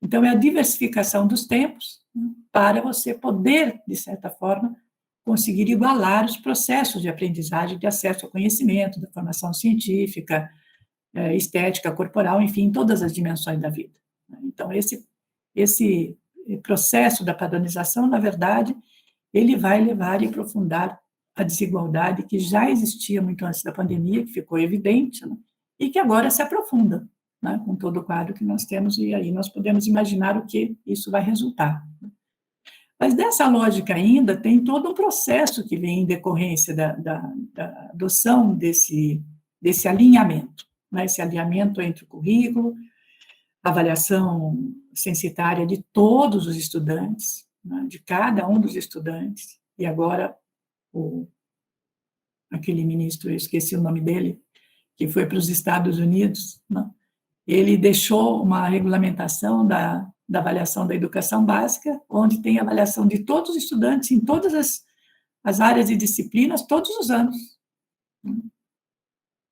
Então, é a diversificação dos tempos, né, para você poder, de certa forma, conseguir igualar os processos de aprendizagem, de acesso ao conhecimento, da formação científica, estética, corporal, enfim, todas as dimensões da vida. Então, esse processo da padronização, na verdade, ele vai levar e aprofundar a desigualdade que já existia muito antes da pandemia, que ficou evidente, né, e que agora se aprofunda, né, com todo o quadro que nós temos, e aí nós podemos imaginar o que isso vai resultar. Mas dessa lógica ainda tem todo um processo que vem em decorrência da adoção desse alinhamento, né? Esse alinhamento entre o currículo, a avaliação censitária de todos os estudantes, né? De cada um dos estudantes, e agora aquele ministro, eu esqueci o nome dele, que foi para os Estados Unidos, né? Ele deixou uma regulamentação da avaliação da educação básica, onde tem avaliação de todos os estudantes em todas as áreas e disciplinas, todos os anos.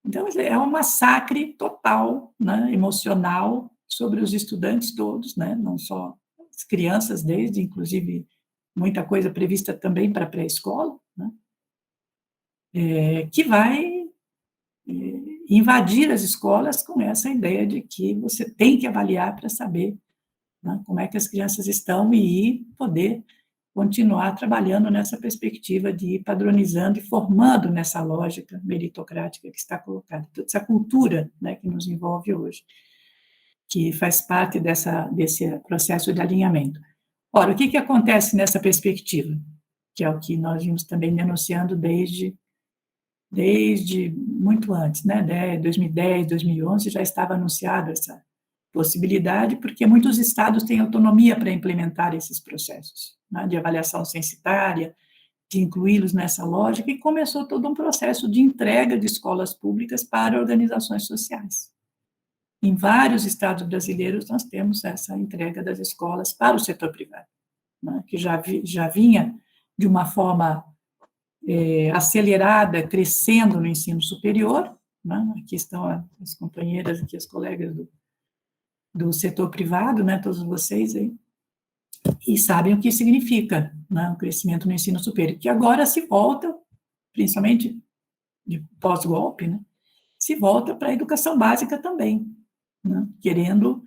Então, é um massacre total, né, emocional, sobre os estudantes todos, né, não só as crianças, desde, inclusive, muita coisa prevista também para a pré-escola, né, que vai invadir as escolas com essa ideia de que você tem que avaliar para saber, né, como é que as crianças estão e poder continuar trabalhando nessa perspectiva de ir padronizando e formando nessa lógica meritocrática que está colocada. Toda essa cultura, né, que nos envolve hoje, que faz parte desse processo de alinhamento. Ora, o que acontece nessa perspectiva? Que é o que nós vimos também denunciando desde muito antes, né, 2010, 2011, já estava anunciada essa possibilidade, porque muitos estados têm autonomia para implementar esses processos, né, de avaliação censitária, de incluí-los nessa lógica, e começou todo um processo de entrega de escolas públicas para organizações sociais. Em vários estados brasileiros, nós temos essa entrega das escolas para o setor privado, né, que já vinha de uma forma acelerada, crescendo no ensino superior, né? Aqui estão as companheiras, aqui as colegas do setor privado, né, todos vocês aí, e sabem o que significa, né, o crescimento no ensino superior, que agora se volta, principalmente de pós-golpe, né, se volta para a educação básica também, né, querendo,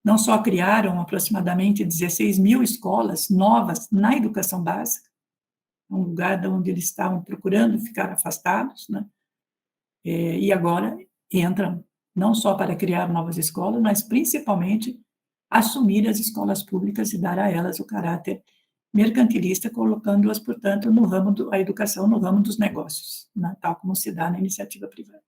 não só criaram aproximadamente 16 mil escolas novas na educação básica, um lugar de onde eles estavam procurando ficar afastados, né, e agora entram não só para criar novas escolas, mas principalmente assumir as escolas públicas e dar a elas o caráter mercantilista, colocando-as, portanto, no ramo a educação no ramo dos negócios, né, tal como se dá na iniciativa privada.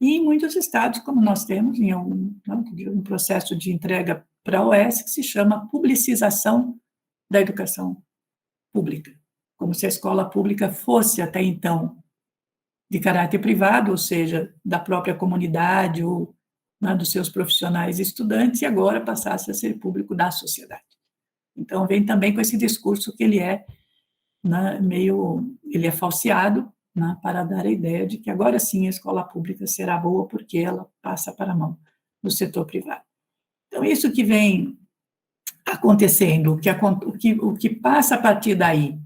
E em muitos estados, como nós temos, em um processo de entrega para a OS, que se chama publicização da educação pública, como se a escola pública fosse, até então, de caráter privado, ou seja, da própria comunidade ou, né, dos seus profissionais e estudantes, e agora passasse a ser público da sociedade. Então, vem também com esse discurso que ele é, né, ele é falseado, né, para dar a ideia de que agora sim a escola pública será boa porque ela passa para a mão do setor privado. Então, isso que vem acontecendo, o que passa a partir daí,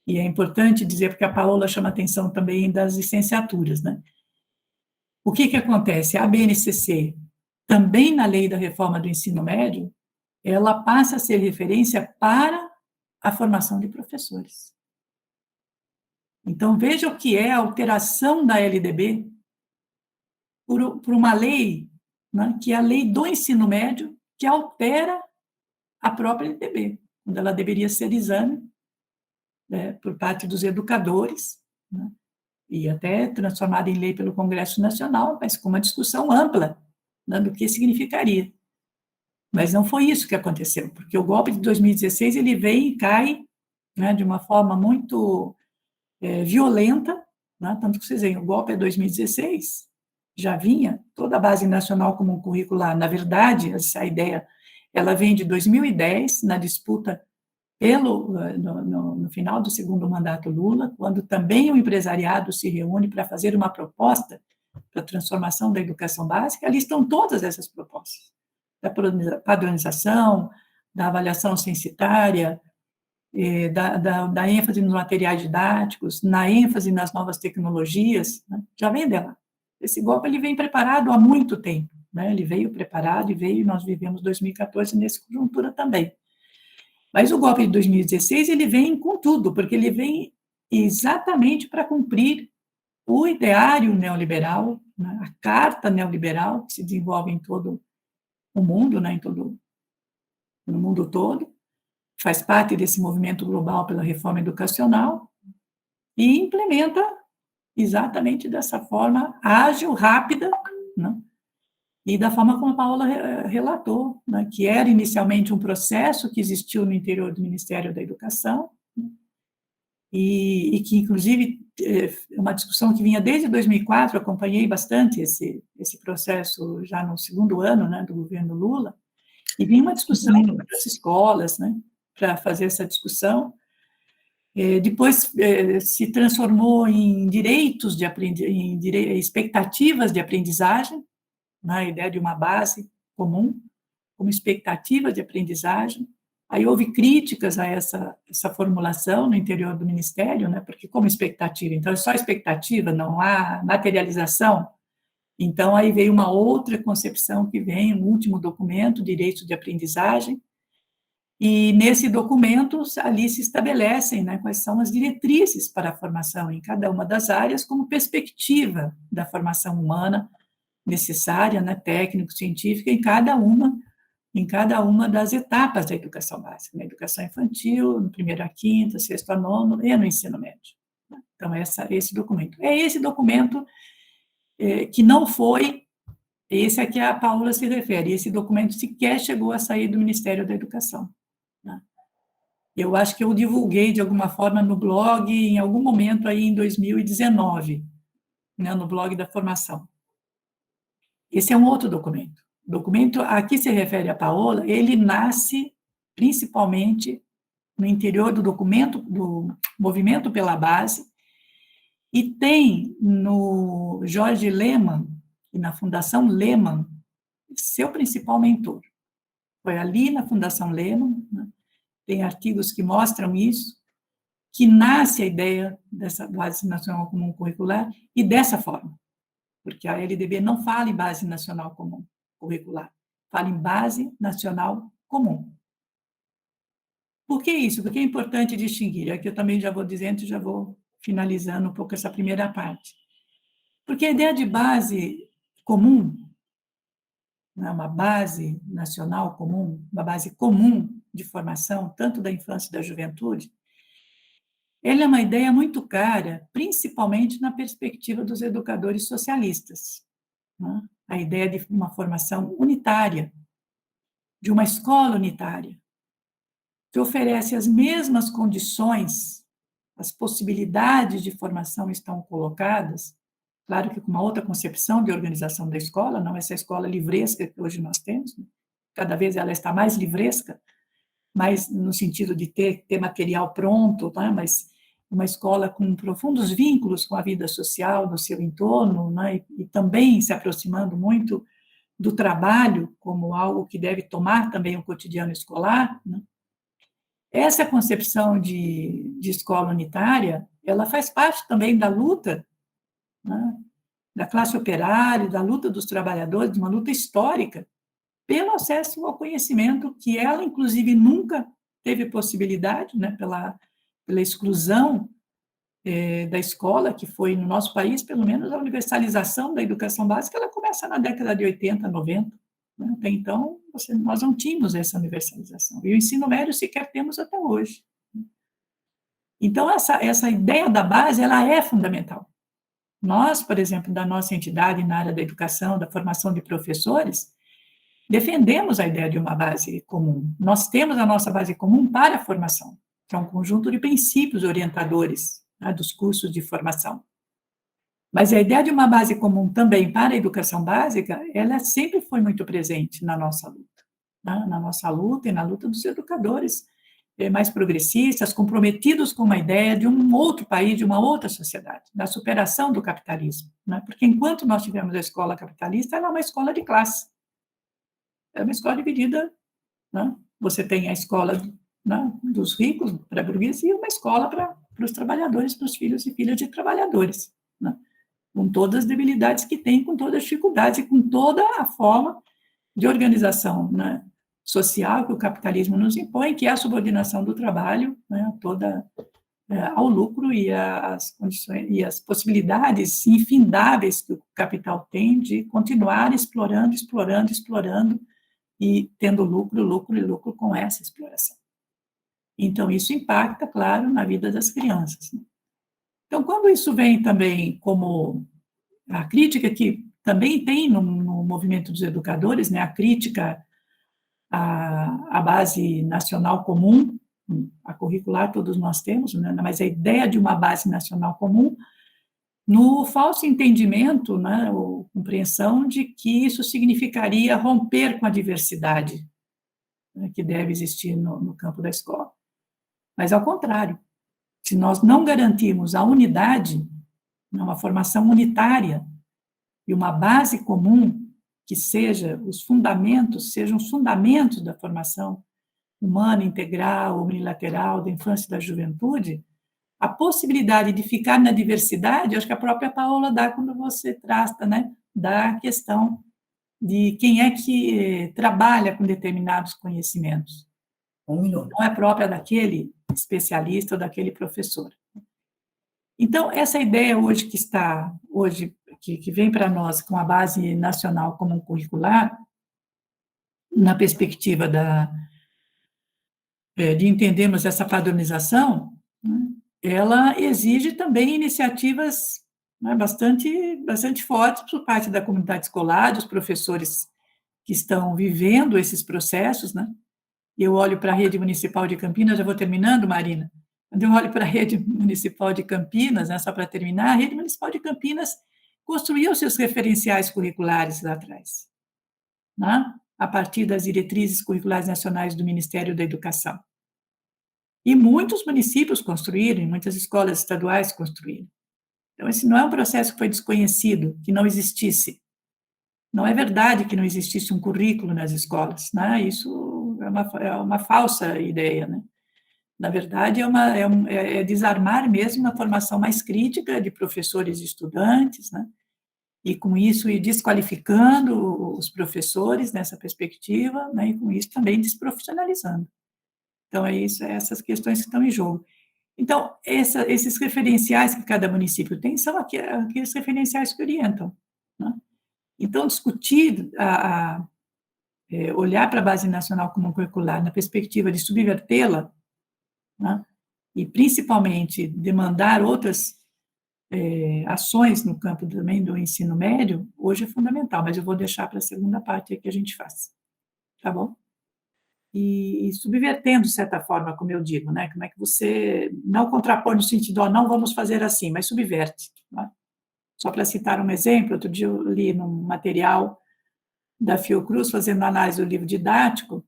e é importante dizer, porque a Paola chama atenção também das licenciaturas, né? O que acontece? A BNCC, também na lei da reforma do ensino médio, ela passa a ser referência para a formação de professores. Então, veja o que é a alteração da LDB por uma lei, né, que é a lei do ensino médio, que altera a própria LDB, quando ela deveria ser exame, né, por parte dos educadores, né, e até transformada em lei pelo Congresso Nacional, mas com uma discussão ampla, né, do que significaria. Mas não foi isso que aconteceu, porque o golpe de 2016, ele vem e cai, né, de uma forma muito violenta, né, tanto que vocês veem, o golpe é 2016, já vinha toda a base nacional comum curricular, na verdade, essa ideia, ela vem de 2010, na disputa no final do segundo mandato Lula, quando também o empresariado se reúne para fazer uma proposta para a transformação da educação básica, ali estão todas essas propostas, da padronização, da avaliação censitária, da ênfase nos materiais didáticos, na ênfase nas novas tecnologias, né, já vem dela. Esse golpe ele vem preparado há muito tempo, né, ele veio preparado e nós vivemos 2014 nessa conjuntura também. Mas o golpe de 2016, ele vem com tudo, porque ele vem exatamente para cumprir o ideário neoliberal, né, a carta neoliberal, que se desenvolve em todo o mundo, né, no mundo todo, faz parte desse movimento global pela reforma educacional, e implementa exatamente dessa forma ágil, rápida, né, e da forma como a Paola relatou, né, que era inicialmente um processo que existiu no interior do Ministério da Educação, e que, inclusive, é uma discussão que vinha desde 2004, eu acompanhei bastante esse processo já no segundo ano, né, do governo Lula, e vinha uma discussão das escolas, né, para fazer essa discussão. Depois se transformou em direitos expectativas de aprendizagem, na ideia de uma base comum, como expectativa de aprendizagem. Aí houve críticas a essa formulação no interior do Ministério, né, porque como expectativa, então é só expectativa, não há materialização. Então aí veio uma outra concepção que vem, um último documento, Direitos de Aprendizagem, e nesse documento ali se estabelecem, né, quais são as diretrizes para a formação em cada uma das áreas como perspectiva da formação humana necessária, né, técnico-científica, em cada uma das etapas da educação básica, na educação infantil, no primeiro a quinta, sexto a nono, e no ensino médio. Então, esse documento. É esse documento que não foi, esse a que a Paola se refere, esse documento sequer chegou a sair do Ministério da Educação, né? Eu acho que eu divulguei, de alguma forma, no blog, em algum momento aí em 2019, né, no blog da formação. Esse é um outro documento. O documento a que se refere a Paola, ele nasce principalmente no interior do Movimento pela Base, e tem no Jorge Lemann, e na Fundação Lemann, seu principal mentor. Foi ali na Fundação Lehman, né, tem artigos que mostram isso, que nasce a ideia dessa Base Nacional Comum Curricular, e dessa forma, porque a LDB não fala em Base Nacional Comum Curricular, fala em Base Nacional Comum. Por que isso? Porque é importante distinguir, aqui eu também já vou dizendo, já vou finalizando um pouco essa primeira parte. Porque a ideia de base comum, né, uma base nacional comum, uma base comum de formação, tanto da infância e da juventude, ela é uma ideia muito cara, principalmente na perspectiva dos educadores socialistas, né? A ideia de uma formação unitária, de uma escola unitária, que oferece as mesmas condições, as possibilidades de formação estão colocadas, claro que com uma outra concepção de organização da escola, não essa escola livresca que hoje nós temos, né? Cada vez ela está mais livresca, mais no sentido de ter material pronto, né? Mas uma escola com profundos vínculos com a vida social no seu entorno, né? E também se aproximando muito do trabalho como algo que deve tomar também o cotidiano escolar, né? Essa concepção de escola unitária, ela faz parte também da luta, né, da classe operária, da luta dos trabalhadores, de uma luta histórica, pelo acesso ao conhecimento, que ela, inclusive, nunca teve possibilidade, né, pela exclusão da escola, que foi, no nosso país, pelo menos, a universalização da educação básica, ela começa na década de 80, 90. Né? Até então, nós não tínhamos essa universalização. E o ensino médio sequer temos até hoje. Então, essa ideia da base, ela é fundamental. Nós, por exemplo, da nossa entidade na área da educação, da formação de professores, defendemos a ideia de uma base comum. Nós temos a nossa base comum para a formação, que é um conjunto de princípios orientadores, né, dos cursos de formação. Mas a ideia de uma base comum também para a educação básica, ela sempre foi muito presente na nossa luta, né? Na nossa luta e na luta dos educadores mais progressistas, comprometidos com uma ideia de um outro país, de uma outra sociedade, da superação do capitalismo, né? Porque enquanto nós tivemos a escola capitalista, ela é uma escola de classe, é uma escola dividida, né? Você tem a escola, né, dos ricos para a burguesia e uma escola para os trabalhadores, para os filhos e filhas de trabalhadores, né? Com todas as debilidades que tem, com todas as dificuldades e com toda a forma de organização, né, social que o capitalismo nos impõe, que é a subordinação do trabalho, né, toda ao lucro e as condições e as possibilidades infindáveis que o capital tem de continuar explorando, explorando, explorando e tendo lucro, lucro e lucro com essa exploração. Então, isso impacta, claro, na vida das crianças, né? Então, quando isso vem também como a crítica que também tem no movimento dos educadores, né, a crítica à base nacional comum, a curricular todos nós temos, né, mas a ideia de uma base nacional comum, no falso entendimento, né, ou compreensão de que isso significaria romper com a diversidade, né, que deve existir no campo da escola. Mas, ao contrário, se nós não garantirmos a unidade, uma formação unitária e uma base comum que sejam os fundamentos da formação humana, integral, unilateral, da infância e da juventude, a possibilidade de ficar na diversidade, acho que a própria Paola dá quando você trata, né, da questão de quem é que trabalha com determinados conhecimentos. Não é própria daquele especialista ou daquele professor. Então, essa ideia hoje que vem para nós com a base nacional comum curricular, na perspectiva de entendermos essa padronização, né, ela exige também iniciativas, né, bastante fortes por parte da comunidade escolar, dos professores que estão vivendo esses processos, né? Eu olho para a rede municipal de Campinas, já vou terminando, Marina. Quando eu olho para a rede municipal de Campinas, né, só para terminar, a rede municipal de Campinas construiu seus referenciais curriculares lá atrás, né, a partir das diretrizes curriculares nacionais do Ministério da Educação. E muitos municípios construíram, e muitas escolas estaduais construíram. Então, esse não é um processo que foi desconhecido, que não existisse. Não é verdade que não existisse um currículo nas escolas, né? Isso é uma falsa ideia, né? Na verdade, é desarmar mesmo uma formação mais crítica de professores e estudantes, né? E com isso ir desqualificando os professores nessa perspectiva, né? E com isso também desprofissionalizando. Então, é isso, essas questões que estão em jogo. Então, esses referenciais que cada município tem são aqueles referenciais que orientam, né? Então, discutir, olhar para a Base Nacional Comum Curricular na perspectiva de subvertê-la, né? E, principalmente, demandar outras ações no campo também do ensino médio, hoje é fundamental, mas eu vou deixar para a segunda parte que a gente faz, tá bom? E subvertendo, de certa forma, como eu digo, né? Como é que você não contrapõe no sentido, não vamos fazer assim, mas subverte, né? Só para citar um exemplo, outro dia eu li num material da Fiocruz, fazendo análise do livro didático,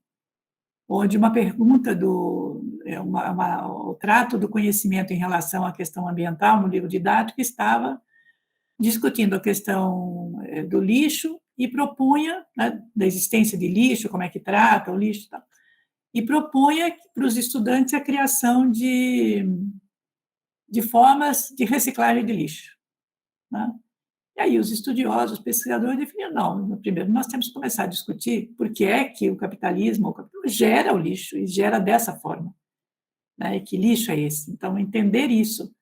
onde uma pergunta o trato do conhecimento em relação à questão ambiental no livro didático estava discutindo a questão do lixo e propunha, né, da existência de lixo, como é que trata o lixo e tal, e propunha para os estudantes a criação de formas de reciclagem de lixo, né? E aí os estudiosos, os pesquisadores definiram, não, primeiro nós temos que começar a discutir por que é que o capitalismo gera o lixo e gera dessa forma, né? E que lixo é esse? Então, entender isso.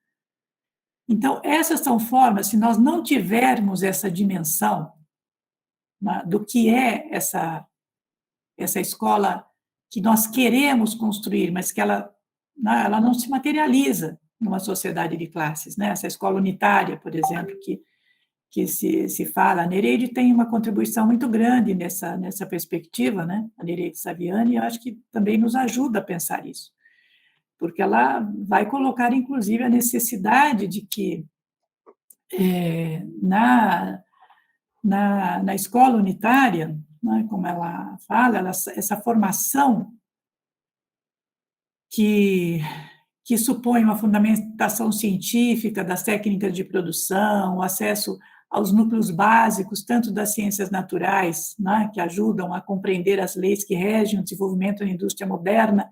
Então, essas são formas, se nós não tivermos essa dimensão, né, do que é essa escola que nós queremos construir, mas que ela não se materializa numa sociedade de classes, né? Essa escola unitária, por exemplo, que se fala, a Nereide tem uma contribuição muito grande nessa perspectiva, né? A Nereide Saviani, eu acho que também nos ajuda a pensar isso, porque ela vai colocar, inclusive, a necessidade de que na escola unitária, né, como ela fala, essa formação que supõe uma fundamentação científica das técnicas de produção, o acesso aos núcleos básicos, tanto das ciências naturais, né, que ajudam a compreender as leis que regem o desenvolvimento da indústria moderna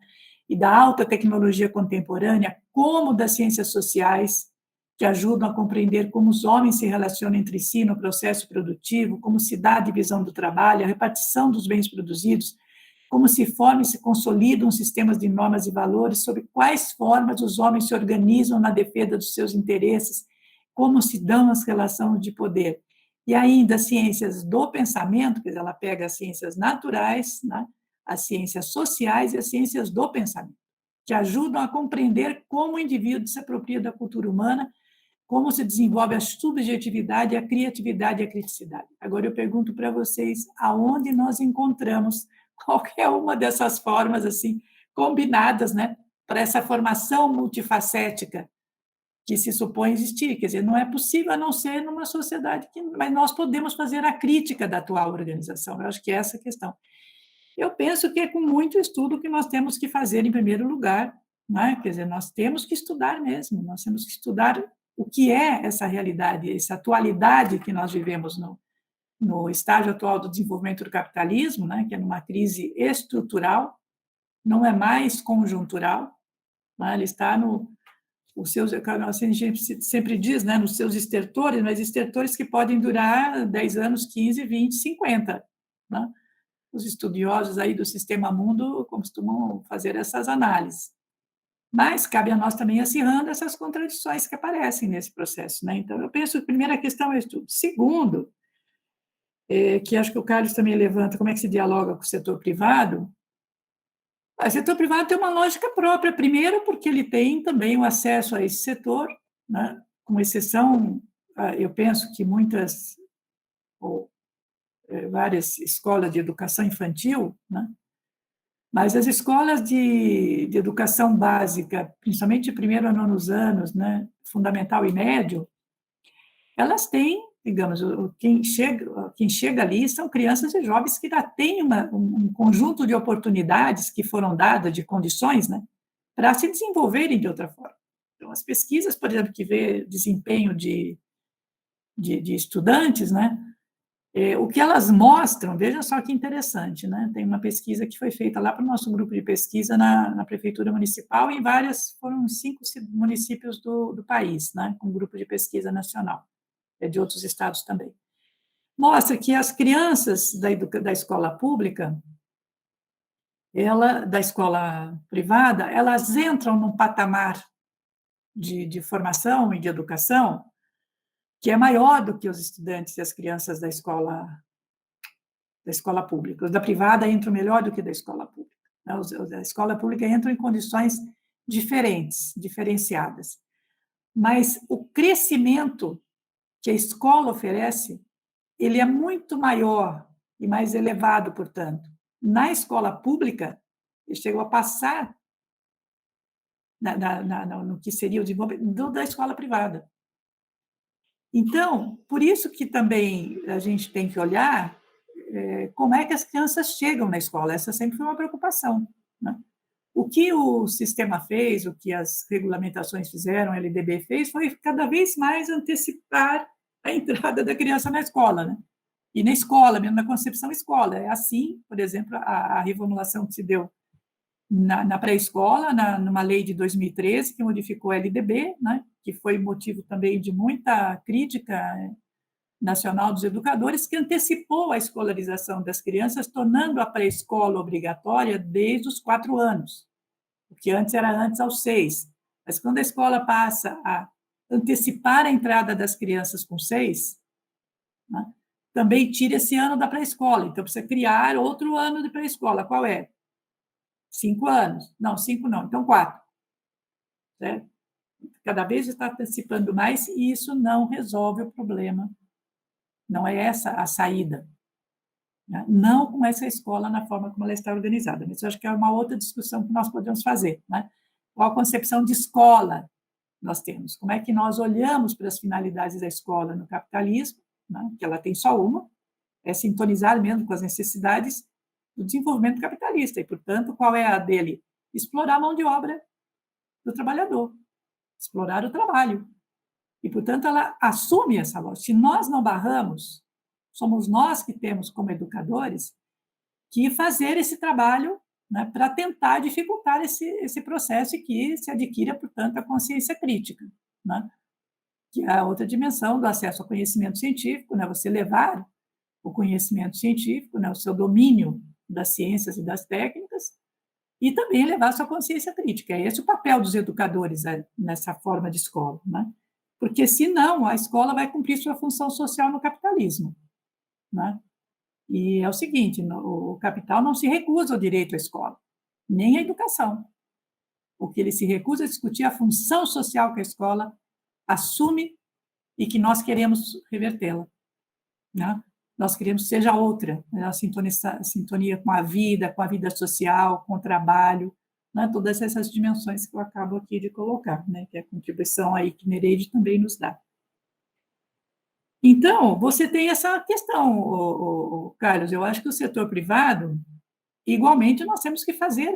e da alta tecnologia contemporânea, como das ciências sociais, que ajudam a compreender como os homens se relacionam entre si no processo produtivo, como se dá a divisão do trabalho, a repartição dos bens produzidos, como se formam e se consolidam sistemas de normas e valores, sobre quais formas os homens se organizam na defesa dos seus interesses, como se dão as relações de poder. E ainda as ciências do pensamento, quer dizer, ela pega as ciências naturais, né, as ciências sociais e as ciências do pensamento, que ajudam a compreender como o indivíduo se apropria da cultura humana, como se desenvolve a subjetividade, a criatividade e a criticidade. Agora eu pergunto para vocês, aonde nós encontramos qualquer uma dessas formas assim combinadas, né, para essa formação multifacética que se supõe existir? Quer dizer, não é possível a não ser numa sociedade mas nós podemos fazer a crítica da atual organização. Eu acho que é essa a questão. Eu penso que é com muito estudo que nós temos que fazer em primeiro lugar, né? Quer dizer, nós temos que estudar mesmo, nós temos que estudar o que é essa realidade, essa atualidade que nós vivemos no estágio atual do desenvolvimento do capitalismo, né, que é numa crise estrutural, não é mais conjuntural, né, ele está os seus, assim, a gente sempre diz, né, nos seus estertores, mas estertores que podem durar 10 anos, 15, 20, 50, né? Os estudiosos aí do sistema mundo costumam fazer essas análises. Mas cabe a nós também acirrando essas contradições que aparecem nesse processo, né? Então, eu penso que a primeira questão é o estudo. Segundo, que acho que o Carlos também levanta, como é que se dialoga com o setor privado? O setor privado tem uma lógica própria, primeiro porque ele tem também o acesso a esse setor, né? Com exceção, eu penso que muitas, ou várias escolas de educação infantil, né? Mas as escolas de educação básica, principalmente de primeiro a nonos anos, né? Fundamental e médio, elas têm, digamos, quem chega ali são crianças e jovens que já têm um conjunto de oportunidades que foram dadas, de condições, né, para se desenvolverem de outra forma. Então, as pesquisas, por exemplo, que vê desempenho de estudantes, né, O que elas mostram, veja só que interessante, né? Tem uma pesquisa que foi feita lá para o nosso grupo de pesquisa na Prefeitura Municipal, e em foram 5 municípios do país, né? Com um grupo de pesquisa nacional, de outros estados também. Mostra que as crianças da escola pública, da escola privada, elas entram num patamar de formação e de educação que é maior do que os estudantes e as crianças da escola pública. Os da privada entram melhor do que da escola pública. Os da escola pública entram em condições diferenciadas. Mas o crescimento que a escola oferece, ele é muito maior e mais elevado, portanto. Na escola pública, ele chegou a passar no que seria o desenvolvimento da escola privada. Então, por isso que também a gente tem que olhar como é que as crianças chegam na escola. Essa sempre foi uma preocupação, né? O que o sistema fez, o que as regulamentações fizeram, a LDB fez, foi cada vez mais antecipar a entrada da criança na escola, né? E na escola, mesmo na concepção escola. É assim, por exemplo, a reformulação que se deu na pré-escola, numa lei de 2013, que modificou a LDB, né, que foi motivo também de muita crítica nacional dos educadores, que antecipou a escolarização das crianças, tornando a pré-escola obrigatória desde os 4 anos, porque antes era aos 6. Mas quando a escola passa a antecipar a entrada das crianças com 6, né, também tira esse ano da pré-escola. Então, precisa criar outro ano de pré-escola. Qual é? 5 anos. Não, 5 não, então 4. Certo? Cada vez está antecipando mais, e isso não resolve o problema. Não é essa a saída. Né? Não com essa escola na forma como ela está organizada. Mas eu acho que é uma outra discussão que nós podemos fazer. Né? Qual a concepção de escola nós temos? Como é que nós olhamos para as finalidades da escola no capitalismo, né? Que ela tem só uma, é sintonizar mesmo com as necessidades do desenvolvimento capitalista. E, portanto, qual é a dele? Explorar a mão de obra do trabalhador, explorar o trabalho. E, portanto, ela assume essa lógica. Se nós não barramos, somos nós que temos, como educadores, que fazer esse trabalho, né, para tentar dificultar esse processo, e que se adquira, portanto, a consciência crítica, né? Que é a outra dimensão do acesso ao conhecimento científico, né? Você levar o conhecimento científico, né, o seu domínio das ciências e das técnicas, e também levar a sua consciência crítica. É esse o papel dos educadores nessa forma de escola, né? Porque, senão, a escola vai cumprir sua função social no capitalismo, né? E é o seguinte, o capital não se recusa ao direito à escola, nem à educação. O que ele se recusa é discutir a função social que a escola assume e que nós queremos revertê-la, né? Nós queremos que seja outra, né? A sintonia com a vida social, com o trabalho, né? Todas essas dimensões que eu acabo aqui de colocar, né? Que é a contribuição aí que Nereide também nos dá. Então, você tem essa questão, Carlos. Eu acho que o setor privado, igualmente, nós temos que fazer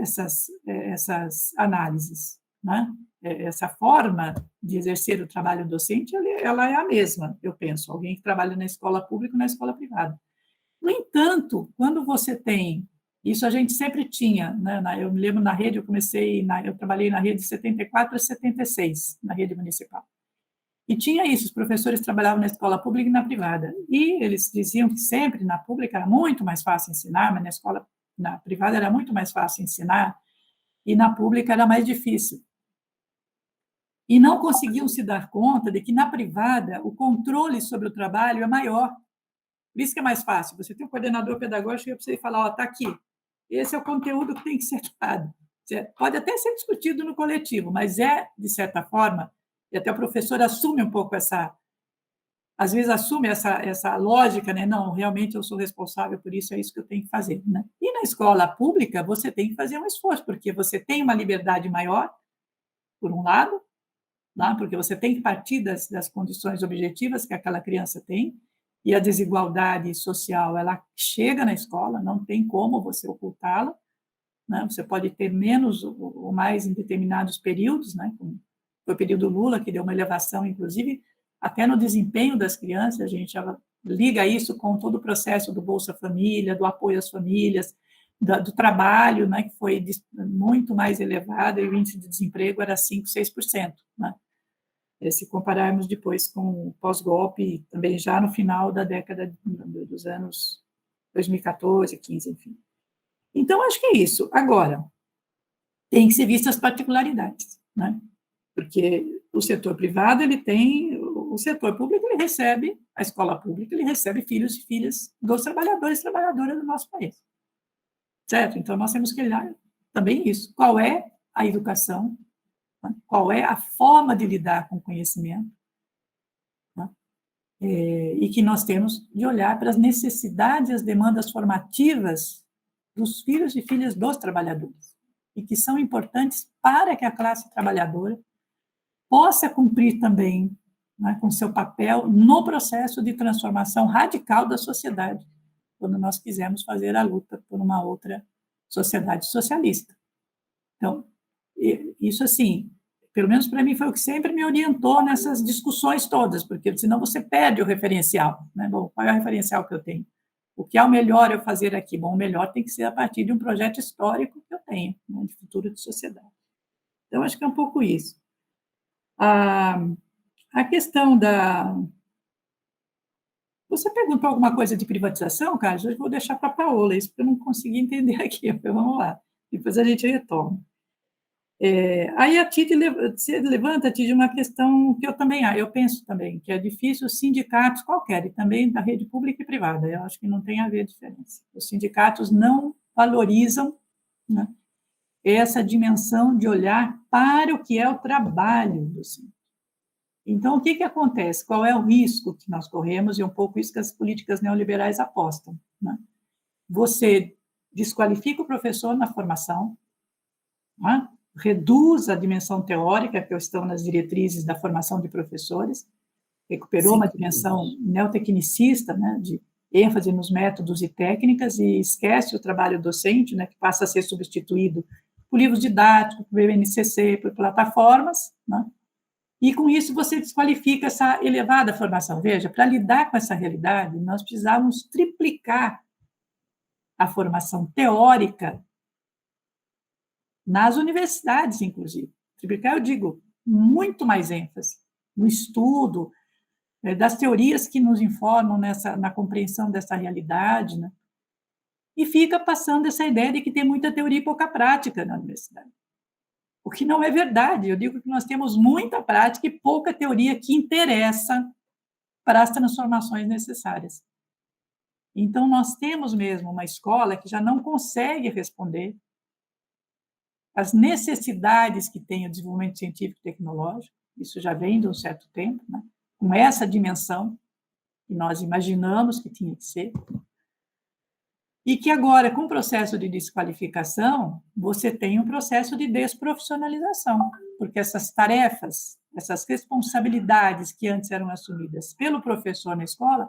essas análises, né? Essa forma de exercer o trabalho docente, ela é a mesma, eu penso, alguém que trabalha na escola pública ou na escola privada. No entanto, quando você tem, isso a gente sempre tinha, né? Eu me lembro na rede, eu trabalhei na rede de 74 a 76, na rede municipal. E tinha isso, os professores trabalhavam na escola pública e na privada. E eles diziam que sempre na pública era muito mais fácil ensinar, mas na privada era muito mais fácil ensinar, e na pública era mais difícil. E não conseguiam se dar conta de que na privada o controle sobre o trabalho é maior. Por isso que é mais fácil. Você tem um coordenador pedagógico para você falar, está aqui, esse é o conteúdo que tem que ser dado. Pode até ser discutido no coletivo, mas de certa forma, e até o professor assume um pouco às vezes assume essa lógica, né? Não, realmente eu sou responsável por isso, é isso que eu tenho que fazer, né? E na escola pública, você tem que fazer um esforço, porque você tem uma liberdade maior, por um lado, né? Porque você tem que partir das condições objetivas que aquela criança tem, e a desigualdade social, ela chega na escola, não tem como você ocultá-la, né? Você pode ter menos ou mais em determinados períodos, né? Foi o período Lula, que deu uma elevação, inclusive, até no desempenho das crianças, a gente já liga isso com todo o processo do Bolsa Família, do apoio às famílias, do trabalho, né, que foi muito mais elevado, e o índice de desemprego era 5%, 6%, né? Se compararmos depois com o pós-golpe, também já no final da década dos anos 2014, 15, enfim. Então, acho que é isso. Agora, tem que ser vistas as particularidades, né? Porque o setor privado, ele tem, o setor público, ele recebe, a escola pública, ele recebe filhos e filhas dos trabalhadores e trabalhadoras do nosso país. Certo? Então, nós temos que olhar também isso. Qual é a educação? Né? Qual é a forma de lidar com o conhecimento? Né? E que nós temos de olhar para as necessidades e as demandas formativas dos filhos e filhas dos trabalhadores, e que são importantes para que a classe trabalhadora possa cumprir também, né, com seu papel no processo de transformação radical da sociedade, quando nós quisermos fazer a luta por uma outra sociedade socialista. Então, isso assim, pelo menos para mim foi o que sempre me orientou nessas discussões todas, porque senão você perde o referencial, né? Bom, qual é o referencial que eu tenho? O que é o melhor eu fazer aqui? Bom, o melhor tem que ser a partir de um projeto histórico que eu tenho, né, de futuro de sociedade. Então, acho que é um pouco isso. A questão da... Você perguntou alguma coisa de privatização, Carlos? Eu vou deixar para a Paola, isso porque eu não consegui entender aqui. Vamos lá, depois a gente retoma. Aí a Titi levanta, Titi, uma questão que eu também eu penso também, que é difícil os sindicatos qualquer, e também da rede pública e privada, eu acho que não tem a ver a diferença. Os sindicatos não valorizam, né, essa dimensão de olhar para o que é o trabalho do sindicato. Então, o que acontece? Qual é o risco que nós corremos, e um pouco isso que as políticas neoliberais apostam, né? Você desqualifica o professor na formação, né? Reduz a dimensão teórica, que estão nas diretrizes da formação de professores, recuperou Sim. uma dimensão neotecnicista, né, de ênfase nos métodos e técnicas, e esquece o trabalho docente, né, que passa a ser substituído por livros didáticos, por BNCC, por plataformas, né? E, com isso, você desqualifica essa elevada formação. Veja, para lidar com essa realidade, nós precisávamos triplicar a formação teórica nas universidades, inclusive. Triplicar, eu digo, muito mais ênfase no estudo, das teorias que nos informam na compreensão dessa realidade, né? E fica passando essa ideia de que tem muita teoria e pouca prática na universidade. O que não é verdade. Eu digo que nós temos muita prática e pouca teoria que interessa para as transformações necessárias. Então, nós temos mesmo uma escola que já não consegue responder às necessidades que tem o desenvolvimento científico e tecnológico, isso já vem de um certo tempo, né? Com essa dimensão que nós imaginamos que tinha que ser, e que agora, com o processo de desqualificação, você tem um processo de desprofissionalização, porque essas tarefas, essas responsabilidades que antes eram assumidas pelo professor na escola,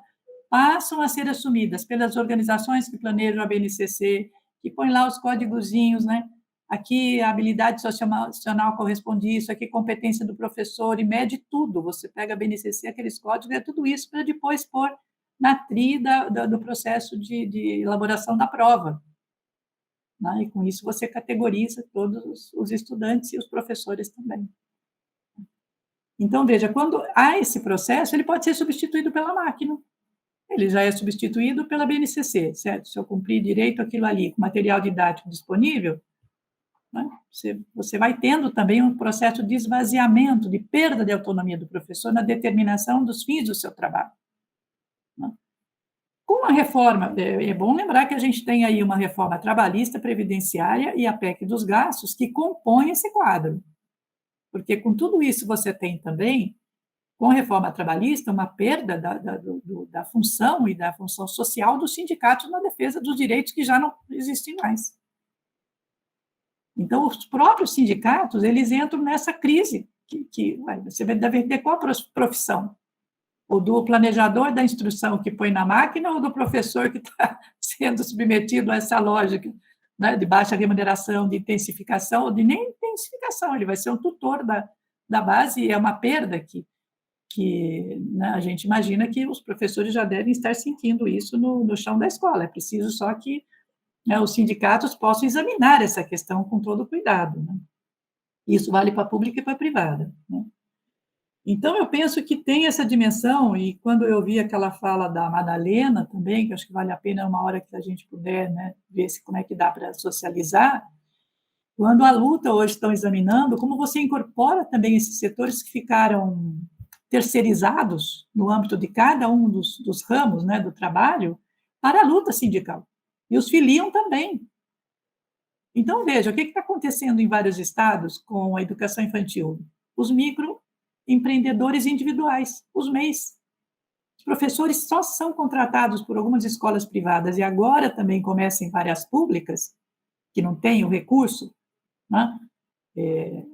passam a ser assumidas pelas organizações que planejam a BNCC, que põem lá os códigozinhos, né? Aqui a habilidade socioemocional corresponde a isso, aqui a competência do professor, e mede tudo. Você pega a BNCC, aqueles códigos, é tudo isso para depois pôr na trilha do processo de elaboração da prova, né? E com isso você categoriza todos os estudantes e os professores também. Então, veja, quando há esse processo, ele pode ser substituído pela máquina. Ele já é substituído pela BNCC, certo? Se eu cumprir direito aquilo ali, com material didático disponível, né, você vai tendo também um processo de esvaziamento, de perda de autonomia do professor na determinação dos fins do seu trabalho. Com a reforma, é bom lembrar que a gente tem aí uma reforma trabalhista, previdenciária e a PEC dos gastos que compõem esse quadro. Porque com tudo isso você tem também, com a reforma trabalhista, uma perda da função e da função social dos sindicatos na defesa dos direitos que já não existem mais. Então, os próprios sindicatos, eles entram nessa crise, que você deve ter qual profissão? O do planejador da instrução que põe na máquina ou do professor que está sendo submetido a essa lógica, né, de baixa remuneração, de intensificação, ou de nem intensificação, ele vai ser um tutor da base, e é uma perda aqui. que, né, a gente imagina que os professores já devem estar sentindo isso no chão da escola. É preciso só que, né, os sindicatos possam examinar essa questão com todo cuidado, né? Isso vale para a pública e para a privada, né? Então, eu penso que tem essa dimensão, e quando eu vi aquela fala da Madalena também, que acho que vale a pena uma hora que a gente puder, né, ver como é que dá para socializar, quando a luta hoje estão examinando, como você incorpora também esses setores que ficaram terceirizados no âmbito de cada um dos ramos, né, do trabalho, para a luta sindical. E os filiam também. Então, veja, o que está acontecendo em vários estados com a educação infantil? Os microempreendedores individuais, os MEIs. Os professores só são contratados por algumas escolas privadas e agora também começam em várias públicas, que não têm o recurso, né?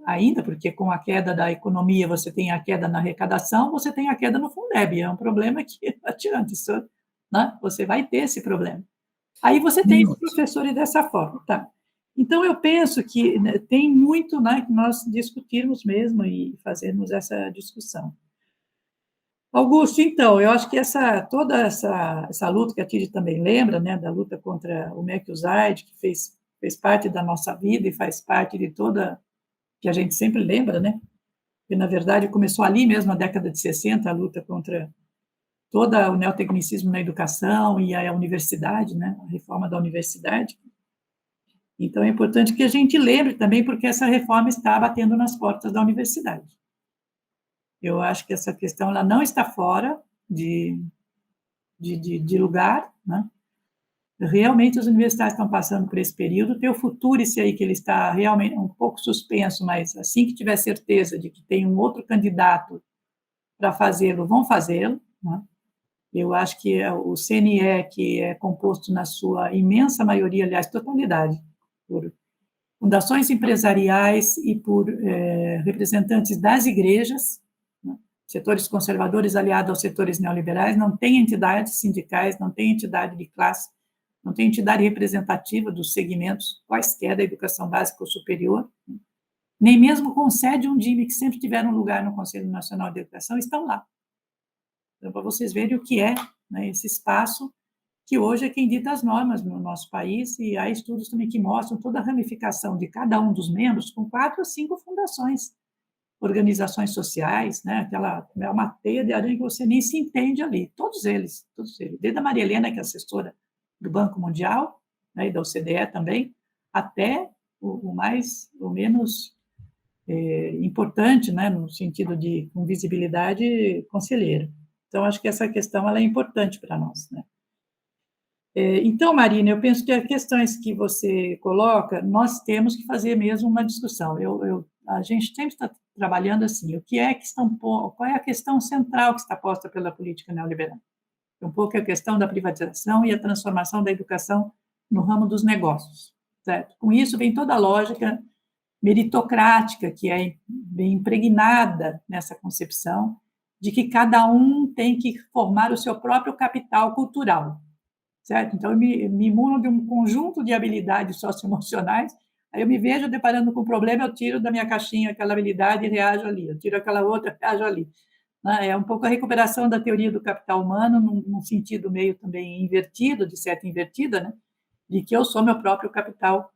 Ainda, porque com a queda da economia você tem a queda na arrecadação, você tem a queda no Fundeb, é um problema que não adianta, isso, né? Você vai ter esse problema. Aí você tem os professores dessa forma, tá? Então, eu penso que, né, tem muito, né, que nós discutirmos mesmo e fazermos essa discussão. Augusto, então, eu acho que toda essa luta que a Tide também lembra, né, da luta contra o Mercoside, que fez parte da nossa vida e faz parte de toda, que a gente sempre lembra, né, que, na verdade, começou ali mesmo, na década de 60, a luta contra todo o neotecnicismo na educação e a universidade, né, a reforma da universidade. Então, é importante que a gente lembre também, porque essa reforma está batendo nas portas da universidade. Eu acho que essa questão ela não está fora de lugar, né? Realmente, os universitários estão passando por esse período. Tem o Futurice aí, que ele está realmente um pouco suspenso, mas assim que tiver certeza de que tem um outro candidato para fazê-lo, vão fazê-lo, né? Eu acho que o CNE, que é composto na sua imensa maioria, aliás, totalidade, por fundações empresariais e por representantes das igrejas, né? Setores conservadores aliados aos setores neoliberais, não tem entidades sindicais, não tem entidade de classe, não tem entidade representativa dos segmentos quaisquer da educação básica ou superior, né? Nem mesmo com sede Undime, que sempre tiveram lugar no Conselho Nacional de Educação, estão lá. Então, para vocês verem o que é, né, esse espaço, que hoje é quem dita as normas no nosso país, e há estudos também que mostram toda a ramificação de cada um dos membros, com 4 ou 5 fundações, organizações sociais, né, é uma teia de aranha que você nem se entende ali, todos eles, desde a Maria Helena, que é assessora do Banco Mundial, né, e da OCDE também, até o menos importante, né, no sentido de com visibilidade, conselheiro. Então, acho que essa questão ela é importante para nós, né? Então, Marina, eu penso que as questões que você coloca, nós temos que fazer mesmo uma discussão. A gente sempre está trabalhando assim, qual é a questão central que está posta pela política neoliberal? Um pouco a questão da privatização e a transformação da educação no ramo dos negócios, certo? Com isso vem toda a lógica meritocrática, que é bem impregnada nessa concepção de que cada um tem que formar o seu próprio capital cultural, certo? Então, eu me imuno de um conjunto de habilidades socioemocionais, aí eu me vejo deparando com um problema, eu tiro da minha caixinha aquela habilidade e reajo ali, eu tiro aquela outra, reajo ali. É um pouco a recuperação da teoria do capital humano, num sentido meio também invertido, de certa invertida, né? De que eu sou meu próprio capital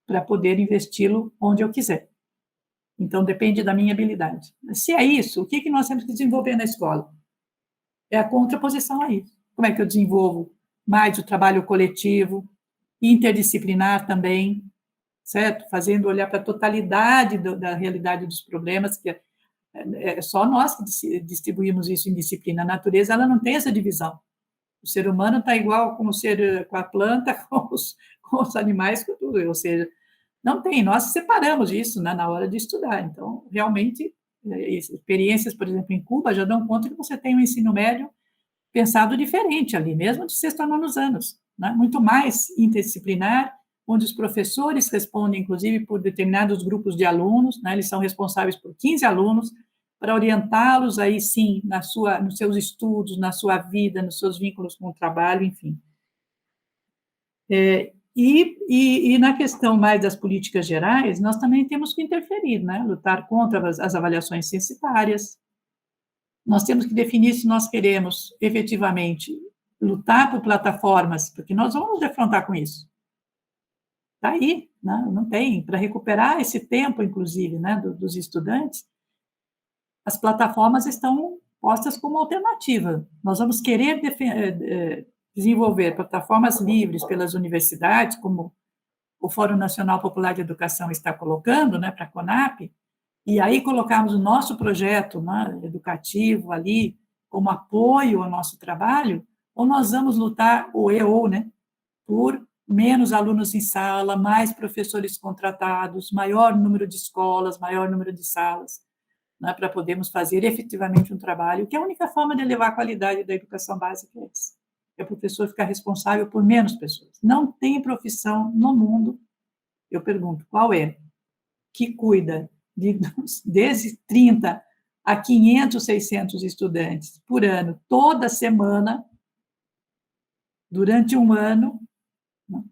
para poder investi-lo onde eu quiser. Então, depende da minha habilidade. Se é isso, o que nós temos que desenvolver na escola? É a contraposição a isso. Como é que eu desenvolvo mais o trabalho coletivo, interdisciplinar também, certo? Fazendo olhar para a totalidade da realidade dos problemas, que é só nós que distribuímos isso em disciplina. A natureza ela não tem essa divisão. O ser humano está igual com a planta, com os animais, com tudo. Ou seja, não tem. Nós separamos isso, né, na hora de estudar. Então, realmente, experiências, por exemplo, em Cuba, já dão conta que você tem um ensino médio pensado diferente ali, mesmo de sexto a nonos anos, né? Muito mais interdisciplinar, onde os professores respondem, inclusive, por determinados grupos de alunos, né? Eles são responsáveis por 15 alunos, para orientá-los aí sim nos seus estudos, na sua vida, nos seus vínculos com o trabalho, enfim. E na questão mais das políticas gerais, nós também temos que interferir, né? Lutar contra as avaliações censitárias, nós temos que definir se nós queremos, efetivamente, lutar por plataformas, porque nós vamos nos defrontar com isso. Está aí, né? Não tem, para recuperar esse tempo, inclusive, né, dos estudantes, as plataformas estão postas como alternativa. Nós vamos querer desenvolver plataformas livres pelas universidades, como o Fórum Nacional Popular de Educação está colocando, né, para a CONAP, e aí colocarmos o nosso projeto, né, educativo ali como apoio ao nosso trabalho, ou nós vamos lutar, né, por menos alunos em sala, mais professores contratados, maior número de escolas, maior número de salas, né, para podermos fazer efetivamente um trabalho, que é a única forma de elevar a qualidade da educação básica é essa. É o professor ficar responsável por menos pessoas. Não tem profissão no mundo, eu pergunto, qual é, que cuida de desde 30 a 500, 600 estudantes por ano, toda semana, durante um ano, né?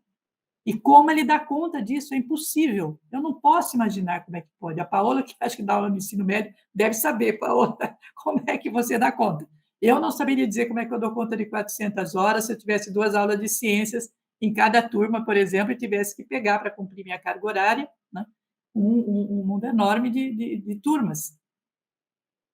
E como ele dá conta disso? É impossível. Eu não posso imaginar como é que pode. A Paola, que acho que dá aula no ensino médio, deve saber, Paola, como é que você dá conta. Eu não saberia dizer como é que eu dou conta de 400 horas se eu tivesse 2 aulas de ciências em cada turma, por exemplo, e tivesse que pegar para cumprir minha carga horária, né, um mundo enorme de turmas.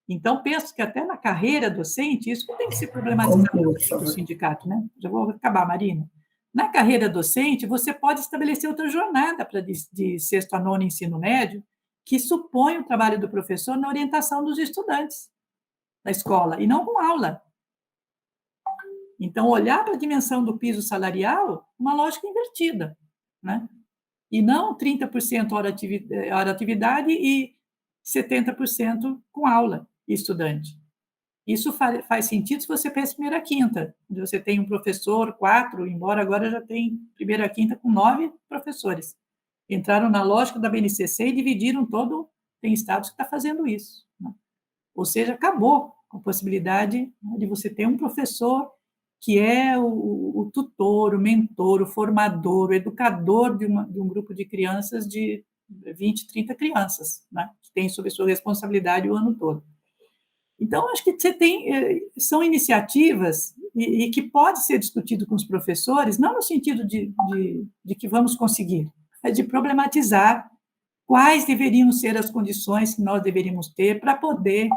Então, penso que até na carreira docente, isso tem que ser problematizado no sindicato, né? Já vou acabar, Marina. Na carreira docente, você pode estabelecer outra jornada para de sexto a nono ensino médio, que supõe o trabalho do professor na orientação dos estudantes da escola, e não com aula. Então, olhar para a dimensão do piso salarial, uma lógica invertida, né? E não 30% hora atividade e 70% com aula e estudante. Isso faz sentido se você pensa primeira a quinta, onde você tem um professor, 4, embora agora já tem primeira a quinta com 9 professores. Entraram na lógica da BNCC e dividiram todo, tem estados que está fazendo isso, né? Ou seja, acabou com a possibilidade, né, de você ter um professor que é o tutor, o mentor, o formador, o educador de um grupo de crianças de 20, 30 crianças, né, que tem sob sua responsabilidade o ano todo. Então, acho que você tem, são iniciativas e que pode ser discutido com os professores, não no sentido de que vamos conseguir, mas de problematizar quais deveriam ser as condições que nós deveríamos ter para poder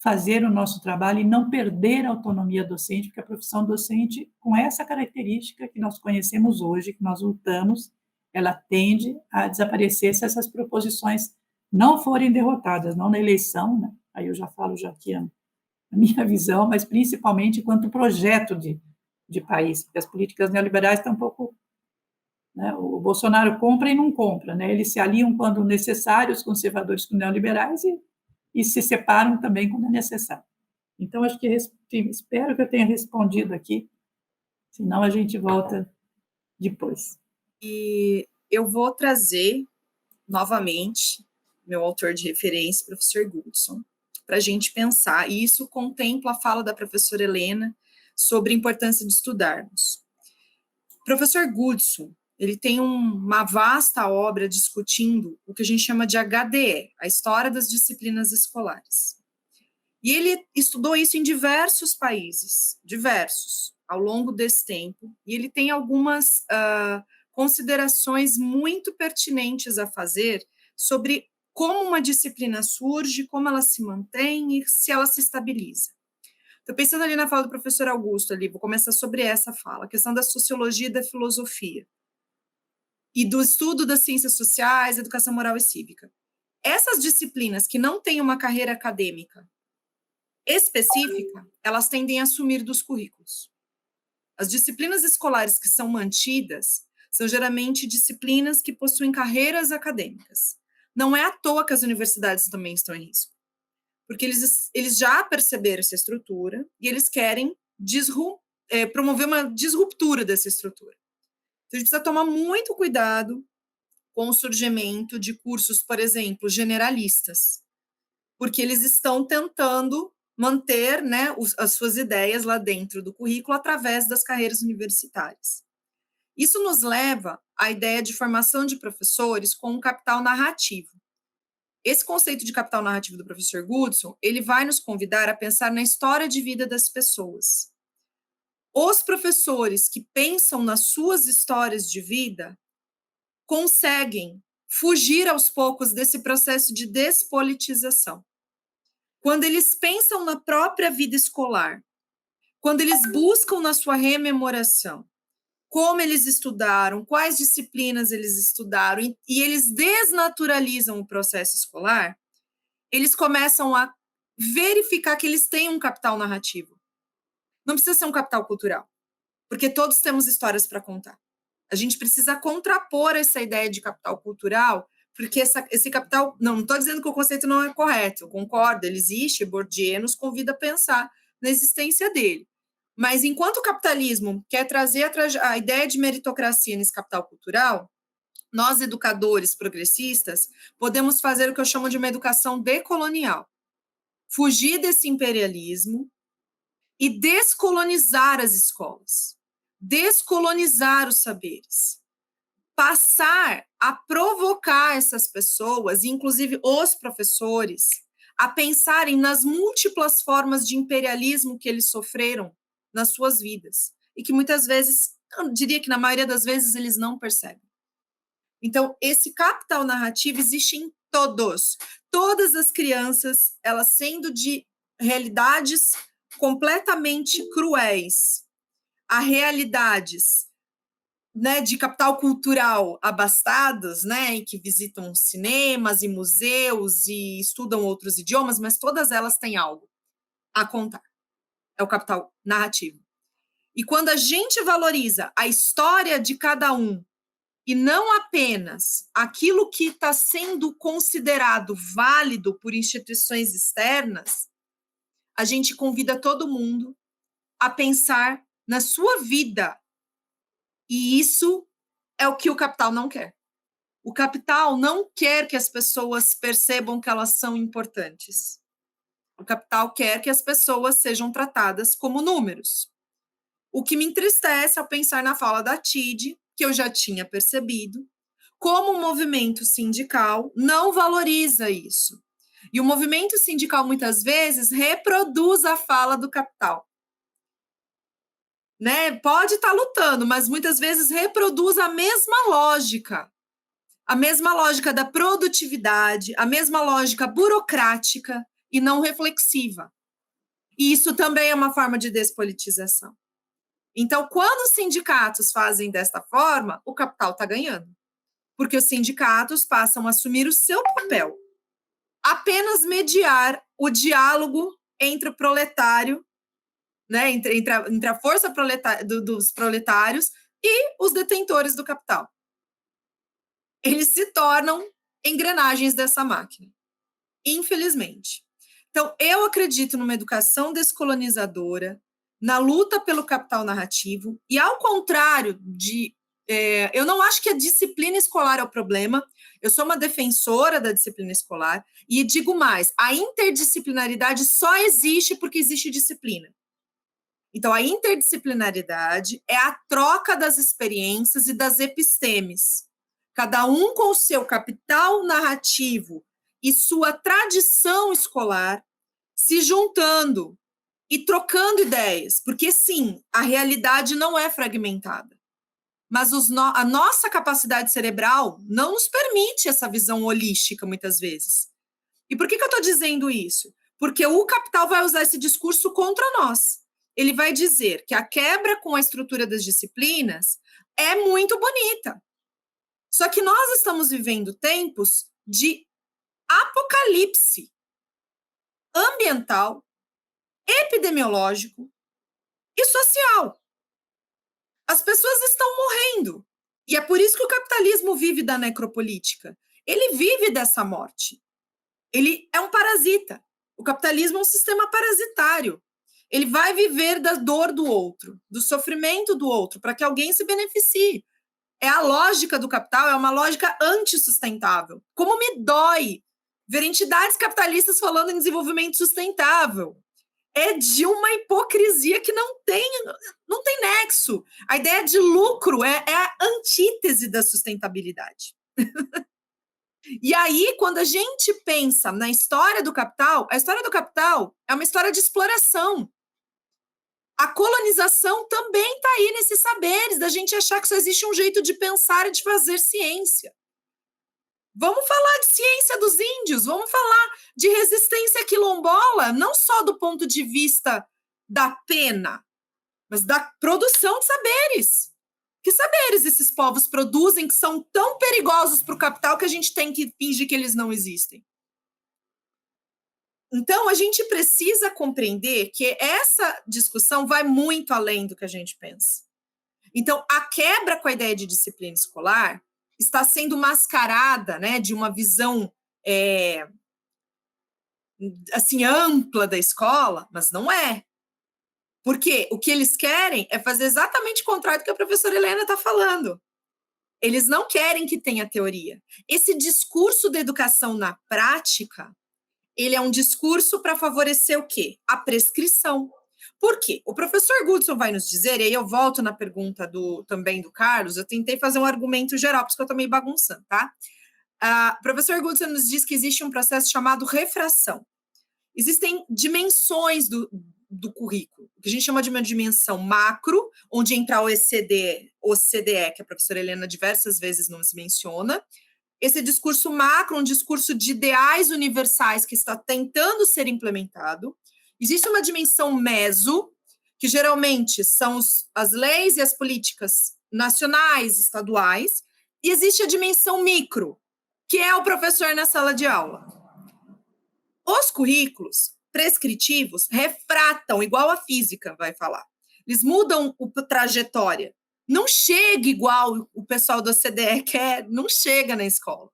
fazer o nosso trabalho e não perder a autonomia docente, porque a profissão docente, com essa característica que nós conhecemos hoje, que nós lutamos, ela tende a desaparecer se essas proposições não forem derrotadas, não na eleição, né? Aí eu já falo já aqui a minha visão, mas principalmente enquanto projeto de país, porque as políticas neoliberais estão um pouco, né, o Bolsonaro compra e não compra, né? Eles se aliam quando necessário, os conservadores com neoliberais, e se separam também quando é necessário. Então, acho que espero que eu tenha respondido aqui, senão a gente volta depois. E eu vou trazer novamente meu autor de referência, professor Goodson, para a gente pensar, e isso contempla a fala da professora Helena sobre a importância de estudarmos. O professor Goodson, ele tem uma vasta obra discutindo o que a gente chama de HDE, a História das Disciplinas Escolares. E ele estudou isso em diversos países, diversos, ao longo desse tempo, e ele tem algumas considerações muito pertinentes a fazer sobre como uma disciplina surge, como ela se mantém e se ela se estabiliza. Estou pensando ali na fala do professor Augusto, ali, vou começar sobre essa fala, a questão da sociologia e da filosofia, e do estudo das ciências sociais, educação moral e cívica. Essas disciplinas que não têm uma carreira acadêmica específica, elas tendem a sumir dos currículos. As disciplinas escolares que são mantidas são geralmente disciplinas que possuem carreiras acadêmicas. Não é à toa que as universidades também estão em risco, porque eles já perceberam essa estrutura e eles querem promover uma disruptura dessa estrutura. Então, a gente precisa tomar muito cuidado com o surgimento de cursos, por exemplo, generalistas, porque eles estão tentando manter, né, as suas ideias lá dentro do currículo através das carreiras universitárias. Isso nos leva à ideia de formação de professores com um capital narrativo. esse conceito de capital narrativo do professor Goodson, ele vai nos convidar a pensar na história de vida das pessoas. Os professores que pensam nas suas histórias de vida conseguem fugir aos poucos desse processo de despolitização. Quando eles pensam na própria vida escolar, quando eles buscam na sua rememoração, como eles estudaram, quais disciplinas eles estudaram, e eles desnaturalizam o processo escolar, eles começam a verificar que eles têm um capital narrativo. Não precisa ser um capital cultural, porque todos temos histórias para contar. A gente precisa contrapor essa ideia de capital cultural, porque esse capital... Não estou dizendo que o conceito não é correto, eu concordo, ele existe, Bourdieu nos convida a pensar na existência dele. Mas enquanto o capitalismo quer trazer a ideia de meritocracia nesse capital cultural, nós, educadores progressistas, podemos fazer o que eu chamo de uma educação decolonial. Fugir desse imperialismo e descolonizar as escolas, descolonizar os saberes, passar a provocar essas pessoas, inclusive os professores, a pensarem nas múltiplas formas de imperialismo que eles sofreram nas suas vidas, e que muitas vezes, eu diria que na maioria das vezes, eles não percebem. Então, esse capital narrativo existe em todas as crianças, elas sendo de realidades completamente cruéis, a realidades, né, de capital cultural abastados, né, em que visitam cinemas e museus e estudam outros idiomas, mas todas elas têm algo a contar. É o capital narrativo. E quando a gente valoriza a história de cada um e não apenas aquilo que está sendo considerado válido por instituições externas, a gente convida todo mundo a pensar na sua vida. E isso é o que o capital não quer. O capital não quer que as pessoas percebam que elas são importantes. O capital quer que as pessoas sejam tratadas como números. O que me entristece ao pensar na fala da TID, que eu já tinha percebido, como o movimento sindical não valoriza isso. E o movimento sindical, muitas vezes, reproduz a fala do capital. Né? Pode estar lutando, mas muitas vezes reproduz a mesma lógica da produtividade, a mesma lógica burocrática e não reflexiva. E isso também é uma forma de despolitização. Então, quando os sindicatos fazem desta forma, o capital está ganhando. Porque os sindicatos passam a assumir o seu papel, apenas mediar o diálogo entre o proletário, né, entre a força dos proletários e os detentores do capital. Eles se tornam engrenagens dessa máquina, infelizmente. Então, eu acredito numa educação descolonizadora, na luta pelo capital narrativo, e ao contrário de... eu não acho que a disciplina escolar é o problema, eu sou uma defensora da disciplina escolar, e digo mais, a interdisciplinaridade só existe porque existe disciplina. Então, a interdisciplinaridade é a troca das experiências e das epistemes. Cada um com o seu capital narrativo e sua tradição escolar se juntando e trocando ideias. Porque, sim, a realidade não é fragmentada. Mas a nossa capacidade cerebral não nos permite essa visão holística, muitas vezes. E por que eu estou dizendo isso? Porque o capital vai usar esse discurso contra nós. Ele vai dizer que a quebra com a estrutura das disciplinas é muito bonita. Só que nós estamos vivendo tempos de apocalipse ambiental, epidemiológico e social. As pessoas estão morrendo. E é por isso que o capitalismo vive da necropolítica. Ele vive dessa morte. Ele é um parasita. O capitalismo é um sistema parasitário. Ele vai viver da dor do outro, do sofrimento do outro, para que alguém se beneficie. É a lógica do capital, é uma lógica antissustentável. Como me dói ver entidades capitalistas falando em desenvolvimento sustentável. É de uma hipocrisia que não tem nexo. A ideia de lucro é a antítese da sustentabilidade. E aí, quando a gente pensa na história do capital, a história do capital é uma história de exploração. A colonização também está aí nesses saberes, da gente achar que só existe um jeito de pensar e de fazer ciência. Vamos falar de ciência dos índios, vamos falar de resistência quilombola, não só do ponto de vista da pena, mas da produção de saberes. Que saberes esses povos produzem que são tão perigosos para o capital que a gente tem que fingir que eles não existem? Então, a gente precisa compreender que essa discussão vai muito além do que a gente pensa. Então, a quebra com a ideia de disciplina escolar está sendo mascarada, né, de uma visão assim ampla da escola, mas não é. Porque o que eles querem é fazer exatamente o contrário do que a professora Helena está falando. Eles não querem que tenha teoria. Esse discurso da educação na prática, ele é um discurso para favorecer o quê? A prescrição. Por quê? O professor Goodson vai nos dizer, e aí eu volto na pergunta também do Carlos, eu tentei fazer um argumento geral, porque eu estou meio bagunçando, tá? O professor Goodson nos diz que existe um processo chamado refração. Existem dimensões do currículo, o que a gente chama de uma dimensão macro, onde entra o CDE, que a professora Helena diversas vezes nos menciona. Esse discurso macro, um discurso de ideais universais que está tentando ser implementado. Existe uma dimensão meso, que geralmente são as leis e as políticas nacionais, estaduais, e existe a dimensão micro, que é o professor na sala de aula. Os currículos prescritivos refratam, igual a física vai falar. Eles mudam a trajetória. Não chega igual o pessoal do OCDE quer, não chega na escola.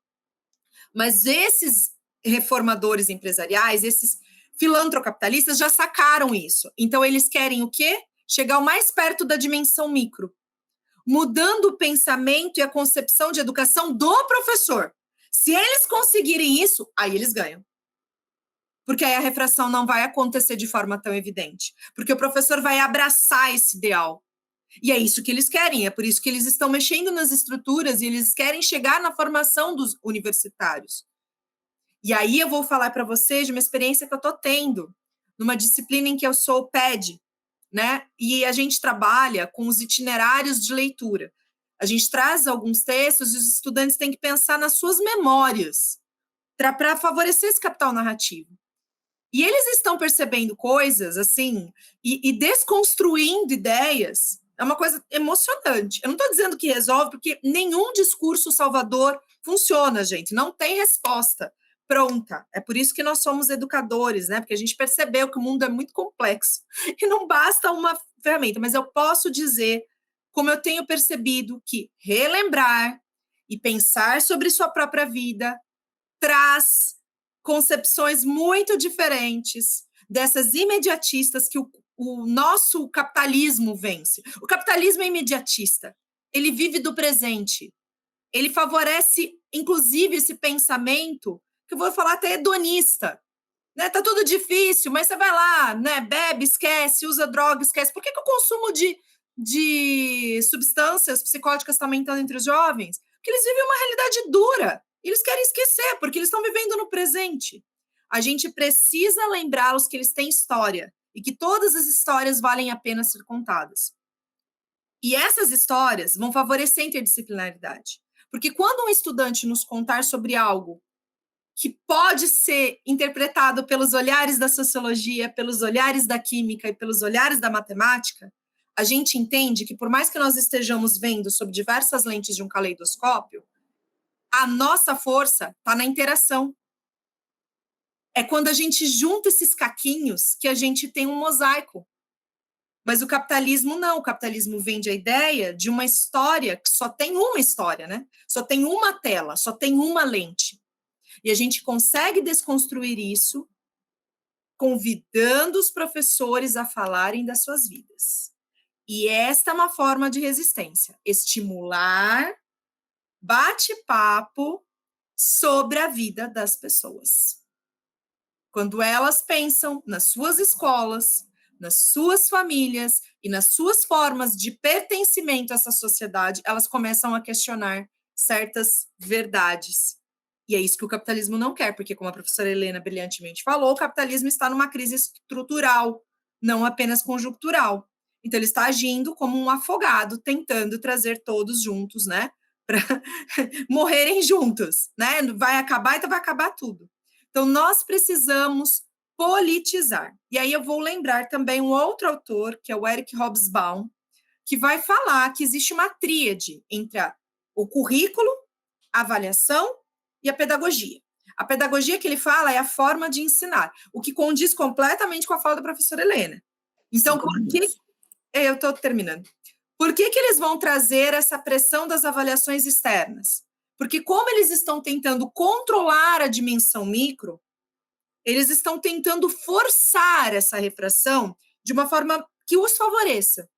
Mas esses reformadores empresariais, esses filantrocapitalistas já sacaram isso. Então, eles querem o quê? Chegar o mais perto da dimensão micro, mudando o pensamento e a concepção de educação do professor. Se eles conseguirem isso, aí eles ganham. Porque aí a refração não vai acontecer de forma tão evidente. Porque o professor vai abraçar esse ideal. E é isso que eles querem, é por isso que eles estão mexendo nas estruturas e eles querem chegar na formação dos universitários. E aí eu vou falar para vocês de uma experiência que eu estou tendo, numa disciplina em que eu sou PED, né? E a gente trabalha com os itinerários de leitura. A gente traz alguns textos e os estudantes têm que pensar nas suas memórias para favorecer esse capital narrativo. E eles estão percebendo coisas, assim, e desconstruindo ideias. É uma coisa emocionante. Eu não estou dizendo que resolve, porque nenhum discurso salvador funciona, gente. Não tem resposta pronta. É por isso que nós somos educadores, né? Porque a gente percebeu que o mundo é muito complexo. E não basta uma ferramenta. Mas eu posso dizer, como eu tenho percebido, que relembrar e pensar sobre sua própria vida traz concepções muito diferentes dessas imediatistas que o nosso capitalismo vence. O capitalismo é imediatista, ele vive do presente, ele favorece, inclusive, esse pensamento, que eu vou falar até hedonista, né? Tá tudo difícil, mas você vai lá, né? Bebe, esquece, usa droga, esquece. Por que o consumo de substâncias psicóticas está aumentando entre os jovens? Porque eles vivem uma realidade dura. Eles querem esquecer, porque eles estão vivendo no presente. A gente precisa lembrá-los que eles têm história e que todas as histórias valem a pena ser contadas. E essas histórias vão favorecer a interdisciplinaridade. Porque quando um estudante nos contar sobre algo que pode ser interpretado pelos olhares da sociologia, pelos olhares da química e pelos olhares da matemática, a gente entende que, por mais que nós estejamos vendo sob diversas lentes de um caleidoscópio, a nossa força está na interação. É quando a gente junta esses caquinhos que a gente tem um mosaico. Mas o capitalismo não. O capitalismo vende a ideia de uma história que só tem uma história, né? Só tem uma tela, só tem uma lente. E a gente consegue desconstruir isso convidando os professores a falarem das suas vidas. E esta é uma forma de resistência. Estimular bate-papo sobre a vida das pessoas. Quando elas pensam nas suas escolas, nas suas famílias e nas suas formas de pertencimento a essa sociedade, elas começam a questionar certas verdades E é isso que o capitalismo não quer, porque, como a professora Helena brilhantemente falou, o capitalismo está numa crise estrutural, não apenas conjuntural. Então, ele está agindo como um afogado, tentando trazer todos juntos, né? Para morrerem juntos, né? Vai acabar, então vai acabar tudo. Então, nós precisamos politizar. E aí eu vou lembrar também um outro autor, que é o Eric Hobsbawm, que vai falar que existe uma tríade entre o currículo, a avaliação e a pedagogia. A pedagogia que ele fala é a forma de ensinar, o que condiz completamente com a fala da professora Helena. Então, por que... Eu estou terminando. Por que eles vão trazer essa pressão das avaliações externas? Porque como eles estão tentando controlar a dimensão micro, eles estão tentando forçar essa refração de uma forma que os favoreça.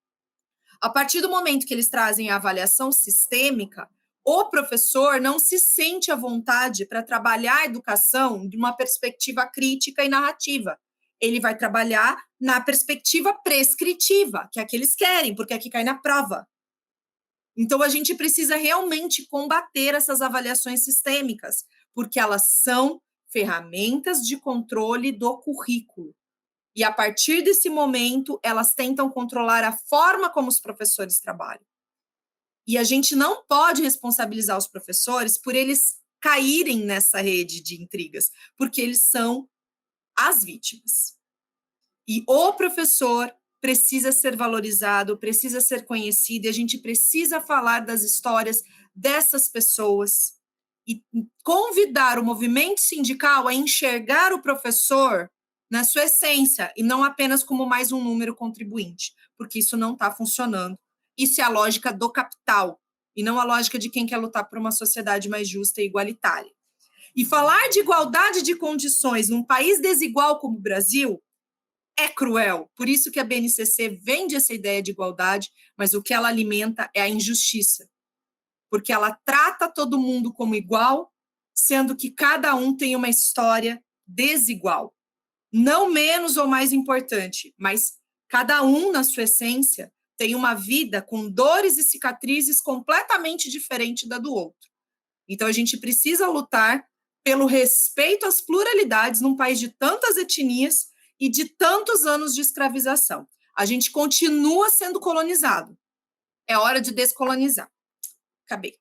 A partir do momento que eles trazem a avaliação sistêmica, o professor não se sente à vontade para trabalhar a educação de uma perspectiva crítica e narrativa. Ele vai trabalhar na perspectiva prescritiva, que é a que eles querem, porque é que cai na prova. Então, a gente precisa realmente combater essas avaliações sistêmicas, porque elas são ferramentas de controle do currículo. E, a partir desse momento, elas tentam controlar a forma como os professores trabalham. E a gente não pode responsabilizar os professores por eles caírem nessa rede de intrigas, porque eles são as vítimas. E o professor precisa ser valorizado, precisa ser conhecido, e a gente precisa falar das histórias dessas pessoas e convidar o movimento sindical a enxergar o professor na sua essência e não apenas como mais um número contribuinte, porque isso não está funcionando. Isso é a lógica do capital e não a lógica de quem quer lutar por uma sociedade mais justa e igualitária. E falar de igualdade de condições num país desigual como o Brasil é cruel. Por isso que a BNCC vende essa ideia de igualdade, mas o que ela alimenta é a injustiça. Porque ela trata todo mundo como igual, sendo que cada um tem uma história desigual. Não menos ou mais importante, mas cada um, na sua essência, tem uma vida com dores e cicatrizes completamente diferente da do outro. Então, a gente precisa lutar pelo respeito às pluralidades num país de tantas etnias e de tantos anos de escravização. A gente continua sendo colonizado. É hora de descolonizar. Acabei.